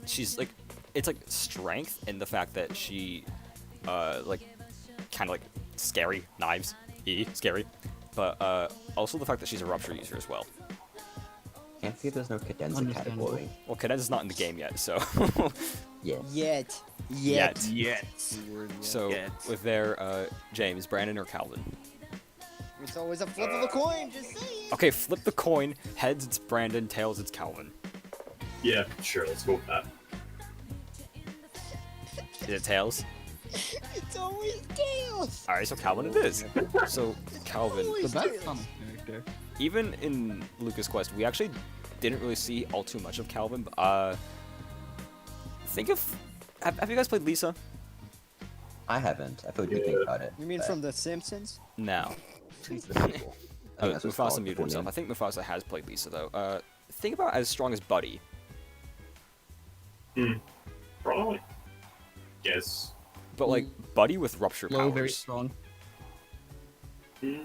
She's like, it's like strength in the fact that she, like, kind of like scary knives, scary, but also the fact that she's a Rupture user as well. Can't see there's no cadenza Understandable. category. Well, Cadenza's not in the game yet, so. Yes. Yet. So Yes. with their James, Brandon, or Calvin. It's always a flip of a coin. Just saying. Okay, flip the coin. Heads, it's Brandon. Tails, it's Calvin. Yeah, sure, let's go with that. Is it tails? It's always tails. All right, so Calvin it is. So Calvin, The best comic character. even in Lucas Quest, we actually didn't really see all too much of Calvin. But, think of, have you guys played Lisa? I haven't. I thought you'd think about it. You mean but from The Simpsons? No. She's the people. I think that's what's Mufasa called, muted full himself. name. I think Mufasa has played Lisa though. Think about as strong as Buddy. Probably. Yes. But like Buddy with Rupture Low, powers. very strong. Yeah,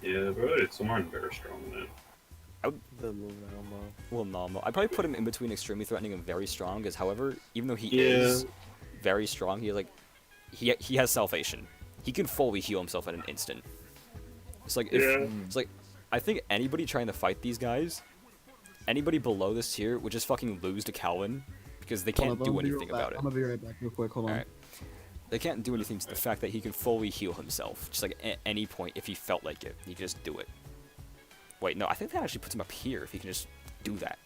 but it's someone very strong than that. The little Elmo. Well, normal. I'd probably put him in between extremely threatening and very strong, because however, even though he Yeah. is very strong, he has salvation. He can fully heal himself in an instant. It's like if Yeah. it's like I think anybody trying to fight these guys, anybody below this tier would just fucking lose to Calvin because they can't do anything about it. I'm gonna be right back real quick. Hold on. Alright. They can't do anything to the fact that he can fully heal himself, just like at any point if he felt like it. He can just do it. Wait, no, I think that actually puts him up here if he can just do that.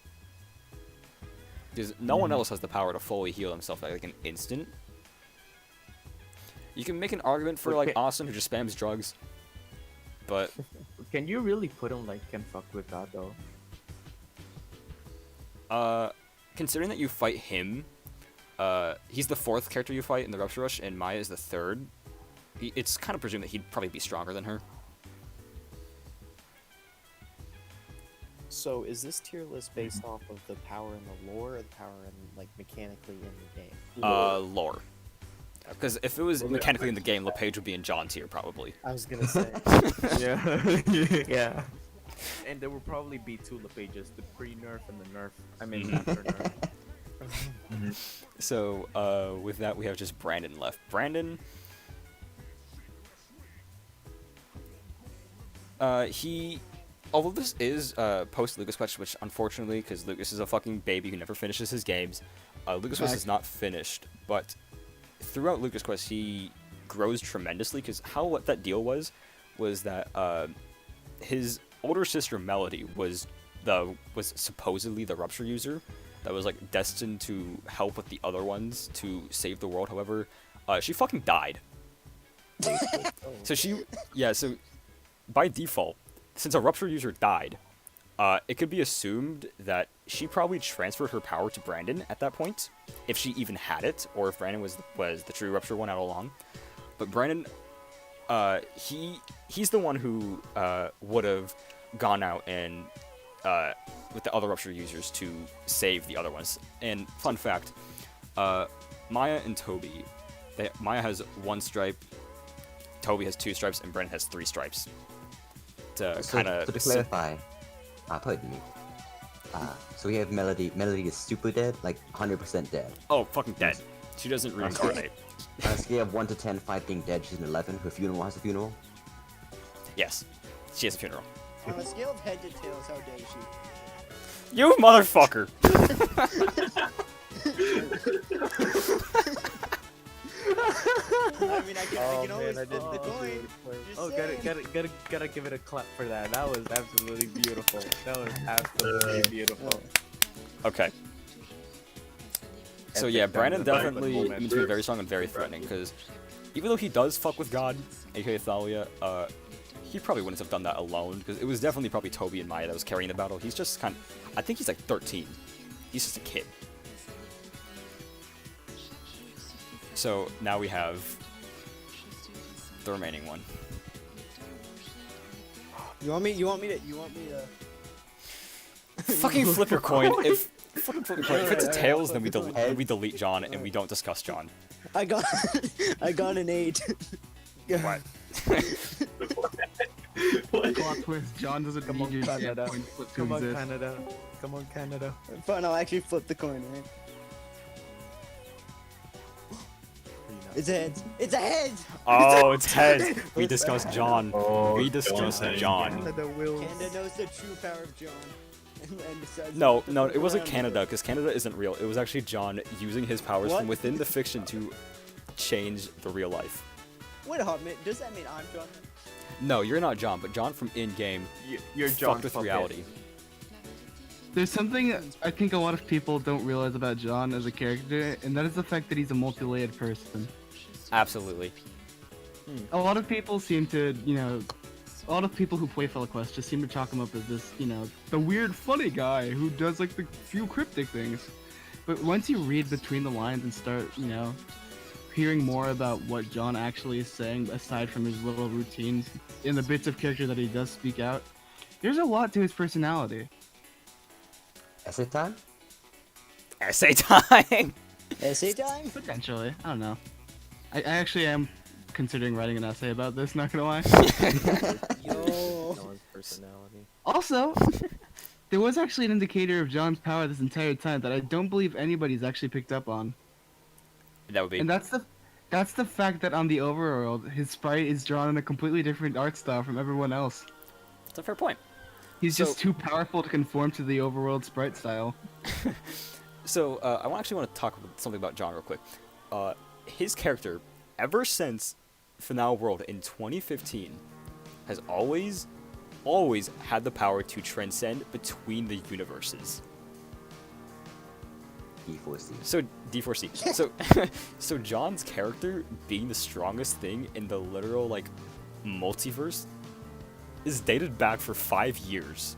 Because no one else has the power to fully heal himself like an instant. You can make an argument for like Okay. Austin who just spams drugs, but Can you really put him like can fuck with God though? considering that you fight him, he's the 4th character you fight in the Rupture Rush, and Maya is the 3rd. It's kind of presumed that he'd probably be stronger than her. So is this tier list based off of the power in the lore or the power in like mechanically in the game? Lore. Because if it was mechanically in the game, LePage would be in John tier probably. I was gonna say. Yeah. Yeah. And there will probably be 2 LePages, the pre-nerf and the nerf. I mean, after nerf. So, with that, we have just Brandon left. Brandon, although this is post Lucas Quest, which unfortunately, because Lucas is a fucking baby who never finishes his games, Lucas Quest is not finished. But throughout Lucas Quest, he grows tremendously. Because what that deal was that his older sister Melody was supposedly the Rupture user that was like destined to help with the other ones to save the world. However, she fucking died. So so by default, since a Rupture user died, it could be assumed that she probably transferred her power to Brandon at that point, if she even had it, or if Brandon was the true Rupture one all along. But Brandon, he's the one who would have gone out and with the other Rupture users to save the other ones. And fun fact, Maya and Toby, Maya has 1 stripe, Toby has 2 stripes, and Brandon has 3 stripes. To So, kind of so to clarify, pardon me. So we have Melody. Melody is super dead, like 100% dead. oh, fucking dead. She doesn't reincarnate. On a scale of 1 to 10, 5 being dead, she's an 11. Her funeral has a funeral. Yes, she has a funeral. On a scale of head to tails, how dare she? You motherfucker! I mean, I can always I flip the didn't coin. Just Oh, saying. gotta give it a clap for that. That was absolutely beautiful. That was absolutely beautiful. Okay. So Epic yeah, down Brandon the back, but definitely moment. means to be very strong and very threatening, because even though he does fuck with God, aka Thalia, he probably wouldn't have done that alone, because it was definitely probably Toby and Maya that was carrying the battle. He's just I think he's like 13. He's just a kid. So now we have the remaining one. You want me to? Fucking flip your coin. If it's a tails, then we delete John and we don't discuss John. I got an 8. What? Plot twist: John doesn't Come need on, your Canada. point flip to Come on, exist. Canada. Come on, Canada. Fine, I'll actually flip the coin, right? It's a heads. It's a heads. Oh, it's heads. We discussed John. Oh, We discussed John. Canada wills. Canada knows the true power of John. And decides No, to no, flip it wasn't around. Canada, because Canada isn't real. It was actually John using his powers What? from within the fiction to change the real life. Wait a hot minute. Does that mean I'm John? No, you're not John, but John from in-game You're John fucked with Puppet. reality. There's something I think a lot of people don't realize about John as a character, and that is the fact that he's a multi-layered person. Absolutely. A lot of people seem to, a lot of people who play Fellaquest just seem to chalk him up as this, the weird, funny guy who does like the few cryptic things. But once you read between the lines and start, hearing more about what John actually is saying, aside from his little routines in the bits of character that he does speak out, there's a lot to his personality. Essay time? Essay time! Essay time? Potentially, I don't know. I actually am considering writing an essay about this, not gonna lie. Yo. John's personality. Also, there was actually an indicator of John's power this entire time that I don't believe anybody's actually picked up on. That would be... And that's That's the fact that on the overworld, his sprite is drawn in a completely different art style from everyone else. That's a fair point. He's So- just too powerful to conform to the overworld sprite style. So, I actually want to talk something about John real quick. His character, ever since Finale World in 2015, has always had the power to transcend between the universes. D4C. So, D4C. So, so John's character being the strongest thing in the literal, like, multiverse is dated back for 5 years.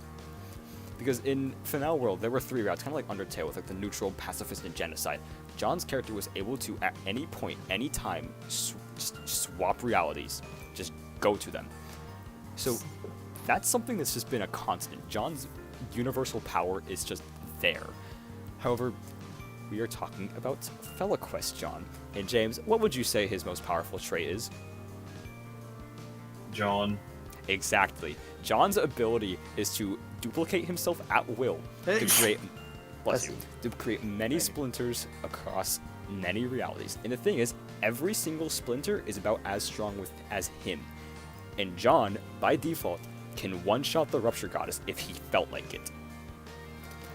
Because in Finale World, there were 3 routes, kind of like Undertale, with like the neutral, pacifist, and genocide. John's character was able to, at any point, any time, just swap realities, just go to them. So that's something that's just been a constant. John's universal power is just there. However, we are talking about Fellaquest John. And James, what would you say his most powerful trait is? John. Exactly. John's ability is to duplicate himself at will to create, bless you, to create many splinters across many realities. And the thing is, every single splinter is about as strong as him. And John, by default, can one-shot the Rupture Goddess if he felt like it.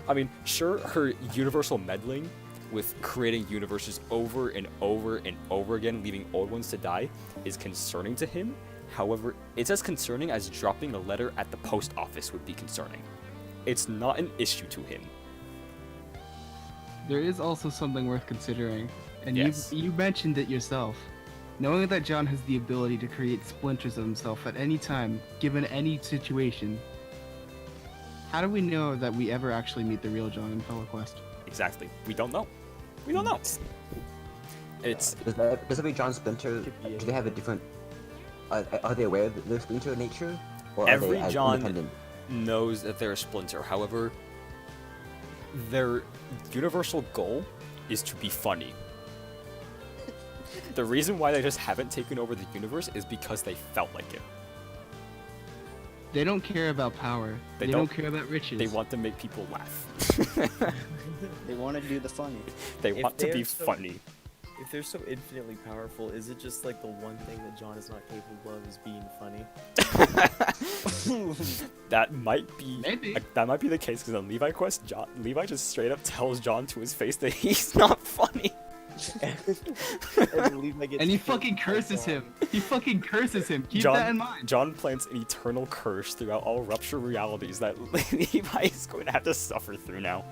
I mean, sure, her universal meddling with creating universes over and over and over again, leaving old ones to die, is concerning to him. However, it's as concerning as dropping a letter at the post office would be concerning. It's not an issue to him. There is also something worth considering, and Yes. you mentioned it yourself. Knowing that John has the ability to create splinters of himself at any time, given any situation, how do we know that we ever actually meet the real John in Fellaquest? Exactly. We don't know. We don't know. It's Does every John Splinter, do they have a different... are they aware of their Splinter nature? Or Every are they as John independent? knows that they're a splinter. However, their universal goal is to be funny. The reason why they just haven't taken over the universe is because they felt like it. They don't care about power. They They don't- don't care about riches. They want to make people laugh. They want to do the funny. They If want to be they're so- funny. If they're so infinitely powerful, is it just like the one thing that John is not capable of is being funny? That might be Maybe. that might be the case because on Levi Quest, Levi just straight up tells John to his face that he's not funny. And Levi gets And he killed fucking by curses John. him. He fucking curses him. Keep John, that in mind. John plants an eternal curse throughout all Rupture realities that Levi is going to have to suffer through now.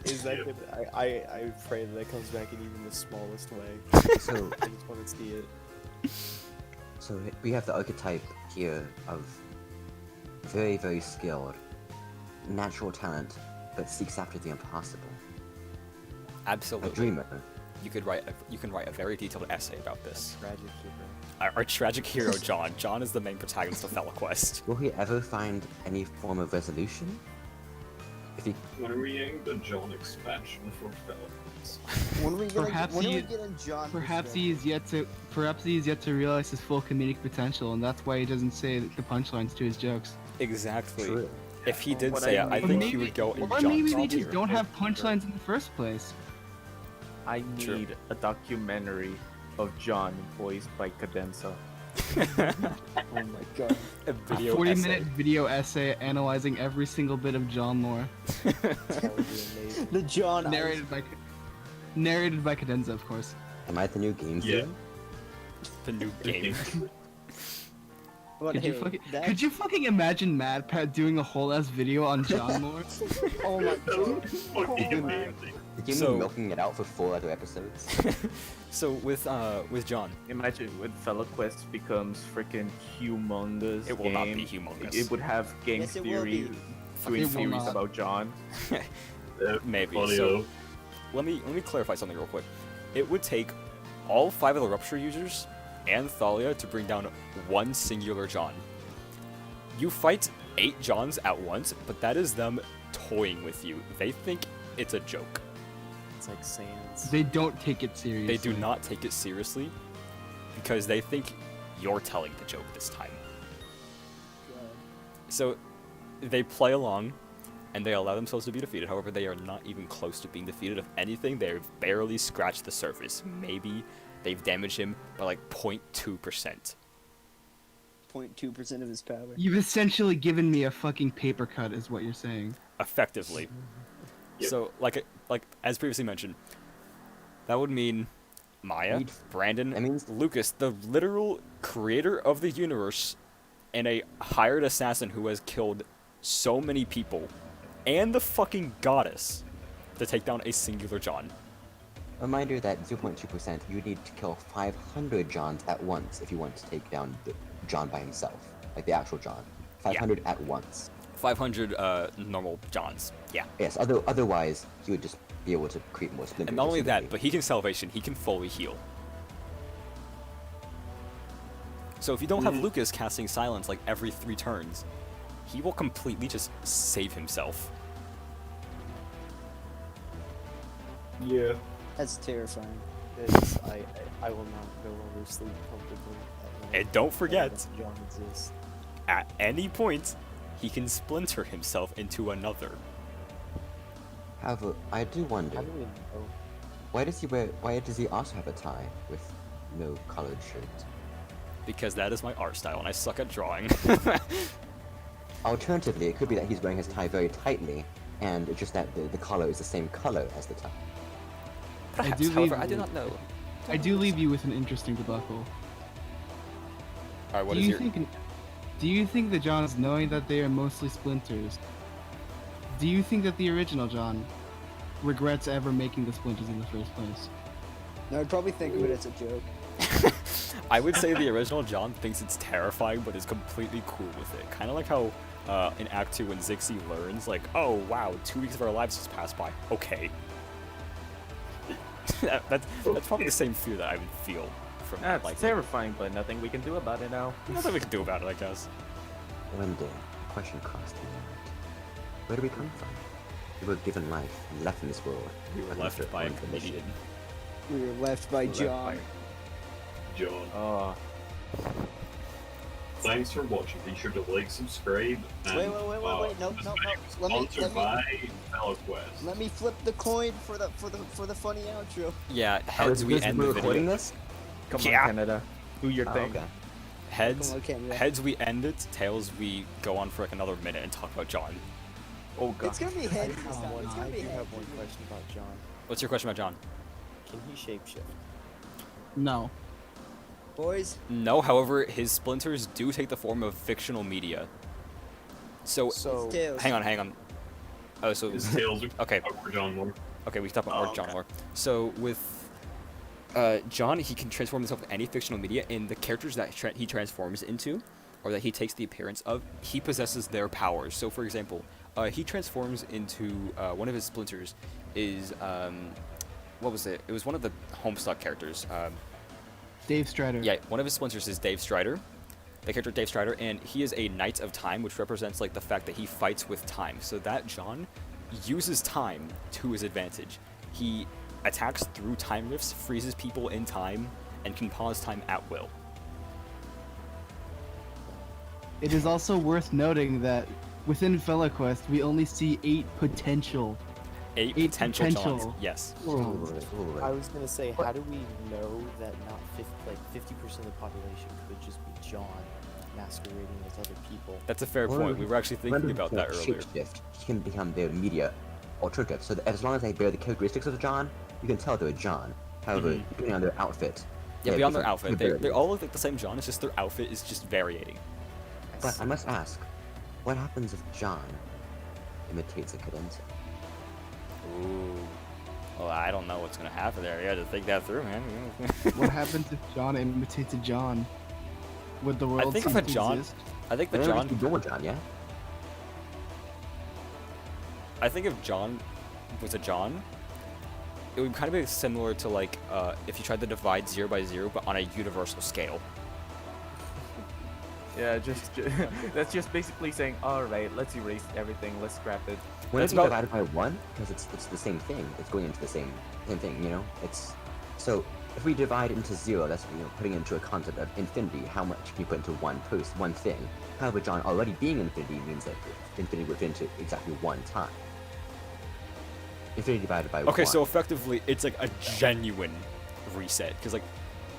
Is that good? I pray that comes back in even the smallest way. So, I just want to see it. so we have the archetype here of very, very skilled, natural talent, but seeks after the impossible. A Absolutely. dreamer. You can write a very detailed essay about this. Tragic hero. Our tragic hero, John. John is the main protagonist of Fellaquest. Will he ever find any form of resolution? If he When are we getting the John expansion for Fellaquest? When are we gonna Perhaps when are he- we getting John? Perhaps perspective? he is yet to realize his full comedic potential, and that's why he doesn't say the punchlines to his jokes. Exactly. True. If he did What say I it, I mean- think Or he would go in Or John's maybe they tier. just don't have punchlines in the first place. I True. need a documentary of John voiced by Cadenza. Oh my god. A A video 40-minute essay. video essay analyzing every single bit of John lore, That would be amazing. The John narrated by Cadenza, of course. am I the new game Yeah. theme? The new game. But Could, hey, could you fucking imagine Mad Pat doing a whole ass video on John lore? Oh my That was god. fucking Oh, amazing. Did you So- mean milking it out for 4 other episodes? So with John, Imagine when Fellaquest becomes freaking humongous. it will not game. be humongous. It would have gang Yes, it will theories, be. doing It will theories not. about John. Yeah, Maybe. funny So though. let me clarify something real quick. It would take all 5 of the Rupture users and Thalia to bring down one singular John. You fight 8 Johns at once, but that is them toying with you. They think it's a joke. It's like Sans. They don't take it seriously. They do not take it seriously because they think you're telling the joke this time. So they play along and they allow themselves to be defeated. However, they are not even close to being defeated. If anything, they've barely scratched the surface. Maybe they've damaged him by like 0.2%. 0.2% of his power. You've essentially given me a fucking paper cut, is what you're saying. Effectively. Yep. So, like as previously mentioned, that would mean Maya, Brandon, That means- Lucas, the literal creator of the universe, and a hired assassin who has killed so many people, and the fucking goddess, to take down a singular John. Reminder that 0.2%, you would need to kill 500 Johns at once if you want to take down the John by himself. Like the actual John. 500 at once. 500 normal Johns. Yeah. Yes, otherwise, you would just be able to create more splinters. And not only that, essentially. but he can salvation, he can fully heal. So if you don't have Lucas casting silence like every 3 turns, he will completely just save himself. Yeah. That's terrifying. It's, I will not no longer sleep comfortably at night. And don't forget, knowing that John exists. at any point, he can splinter himself into another. However, I do wonder, How do we know? why does he also have a tie with no collared shirt? Because that is my art style, and I suck at drawing. Alternatively, it could be that he's wearing his tie very tightly, and it's just that the collar is the same color as the tie. Perhaps, do however, leave I do you- not know. I do leave you with an interesting debacle. Alright, what do is you your... think the Johns, knowing that they are mostly splinters, do you think that the original John regrets ever making the splinters in the first place? No, I'd probably think of it as a joke. I would say the original John thinks it's terrifying, but is completely cool with it. Kind of like how in Act 2 when Zixi learns, like, oh wow, 2 weeks of our lives just passed by. Okay. that's probably the same fear that I would feel from That's like terrifying, but nothing we can do about it now. nothing we can do about it, I guess. One day, a question crossed my mind. Where do we come from? We were given life and left in this world. We were Unless left we're by a on commission. comedian. We were left by Left John. John. Oh, Thanks for watching. Be sure to like, subscribe, and Wait, no. this Let video me- is sponsored by Fellaquest. Let me flip the coin for the funny outro. Yeah, Oh, heads is we this- end we're the recording video. this? come Yeah. on, Canada. Do your Oh, thing. okay. Heads, Come on, Canada. heads we end it. Tails we go on for like another minute and talk about John. Oh god. It's gonna be I heads have this time. one, It's I gonna do be have heads. one question about John. What's your question about John? Can he shapeshift? No. Boys, No, however, his splinters do take the form of fictional media. So, So, Tails. hang on. Oh, so His tails are okay, for John Moore. okay, we can talk about Oh, more John okay. more. So with John, he can transform himself into any fictional media, and the characters that he transforms into, or that he takes the appearance of, he possesses their powers. So, for example, he transforms into one of his splinters is what was it? It was one of the Homestuck characters. Dave Strider. Yeah, one of his splinters is Dave Strider, the character Dave Strider, and he is a Knight of Time, which represents like the fact that he fights with time. So that John uses time to his advantage. He attacks through time rifts, freezes people in time, and can pause time at will. It is also worth noting that within Fellaquest, we only see 8 potential. Eight Eight potential potential. Johns. Yes. worlds. Ooh, I was gonna say, how do we know that not 50% of the population could just be John masquerading as other people? That's a fair Or point. We were actually thinking Remember about that before earlier. Shapeshift, he can become their media alternative. So that as long as they bear the characteristics of a John, you can tell they're a John. However, Mhm. depending on their outfit. Yeah, they beyond their different outfit, they capabilities. all look like the same John. It's just their outfit is just varying. But I must ask, what happens if John imitates a cadenza? Ooh. Well, I don't know what's gonna happen there. You had to think that through, man. What happens if John imitates a John? Would the world think if cease a to John- exist? I think the Remember, John. you go with John, yeah? I think if John was a John, it would kind of be similar to like if you tried to divide 0 by 0, but on a universal scale. Yeah, that's just basically saying, all right, let's erase everything, let's scrap it. When That's it's about- divided by 1, because it's the same thing. It's going into the same thing, you know? It's so if we divide into 0, that's putting into a concept of infinity, how much can you put into one thing. However, John already being infinity means that infinity would fit into exactly 1 time. Infinity divided by 1. Okay, so effectively, it's like a genuine reset, because like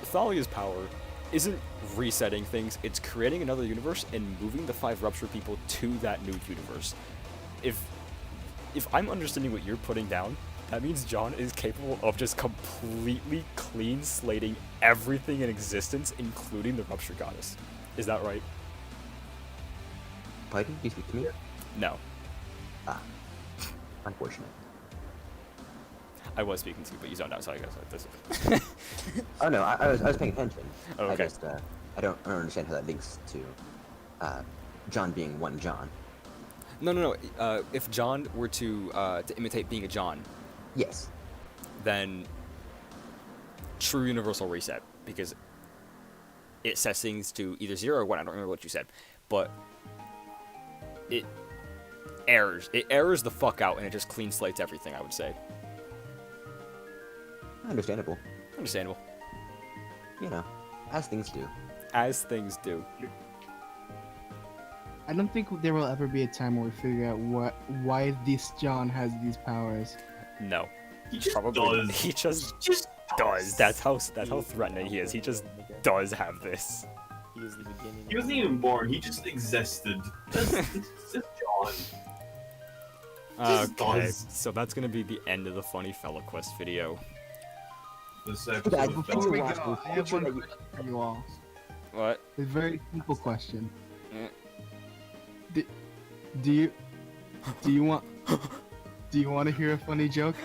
Thalia's power isn't resetting things, it's creating another universe and moving the 5 Rupture people to that new universe. If I'm understanding what you're putting down, that means John is capable of just completely clean slating everything in existence, including the Rupture Goddess. Is that right? Pardon? Do you speak to me? No. Ah. Unfortunate. I was speaking to you, but you zoned out, so I guess this. Oh no, I was paying attention. Oh, okay. I just, I don't understand how that links to, John being one John. No. If John were to imitate being a John, Yes. then true universal reset, because it sets things to either 0 or 1. I don't remember what you said, but it errors. It errors the fuck out, and it just clean slates everything, I would say. Understandable. Understandable. You know, as things do. As things do. I don't think there will ever be a time where we figure out why this John has these powers. No. He just Probably. does. He just Just does. That's how threatening he is. He just does have this. He is the beginning. He wasn't even born. He just existed. Just John. Just Okay, does. so that's gonna be the end of the funny Fellaquest video. This Guys, episode of Before we Bell- go, I have one question for you all. What? A very simple question. Mm. Do you want to hear a funny joke?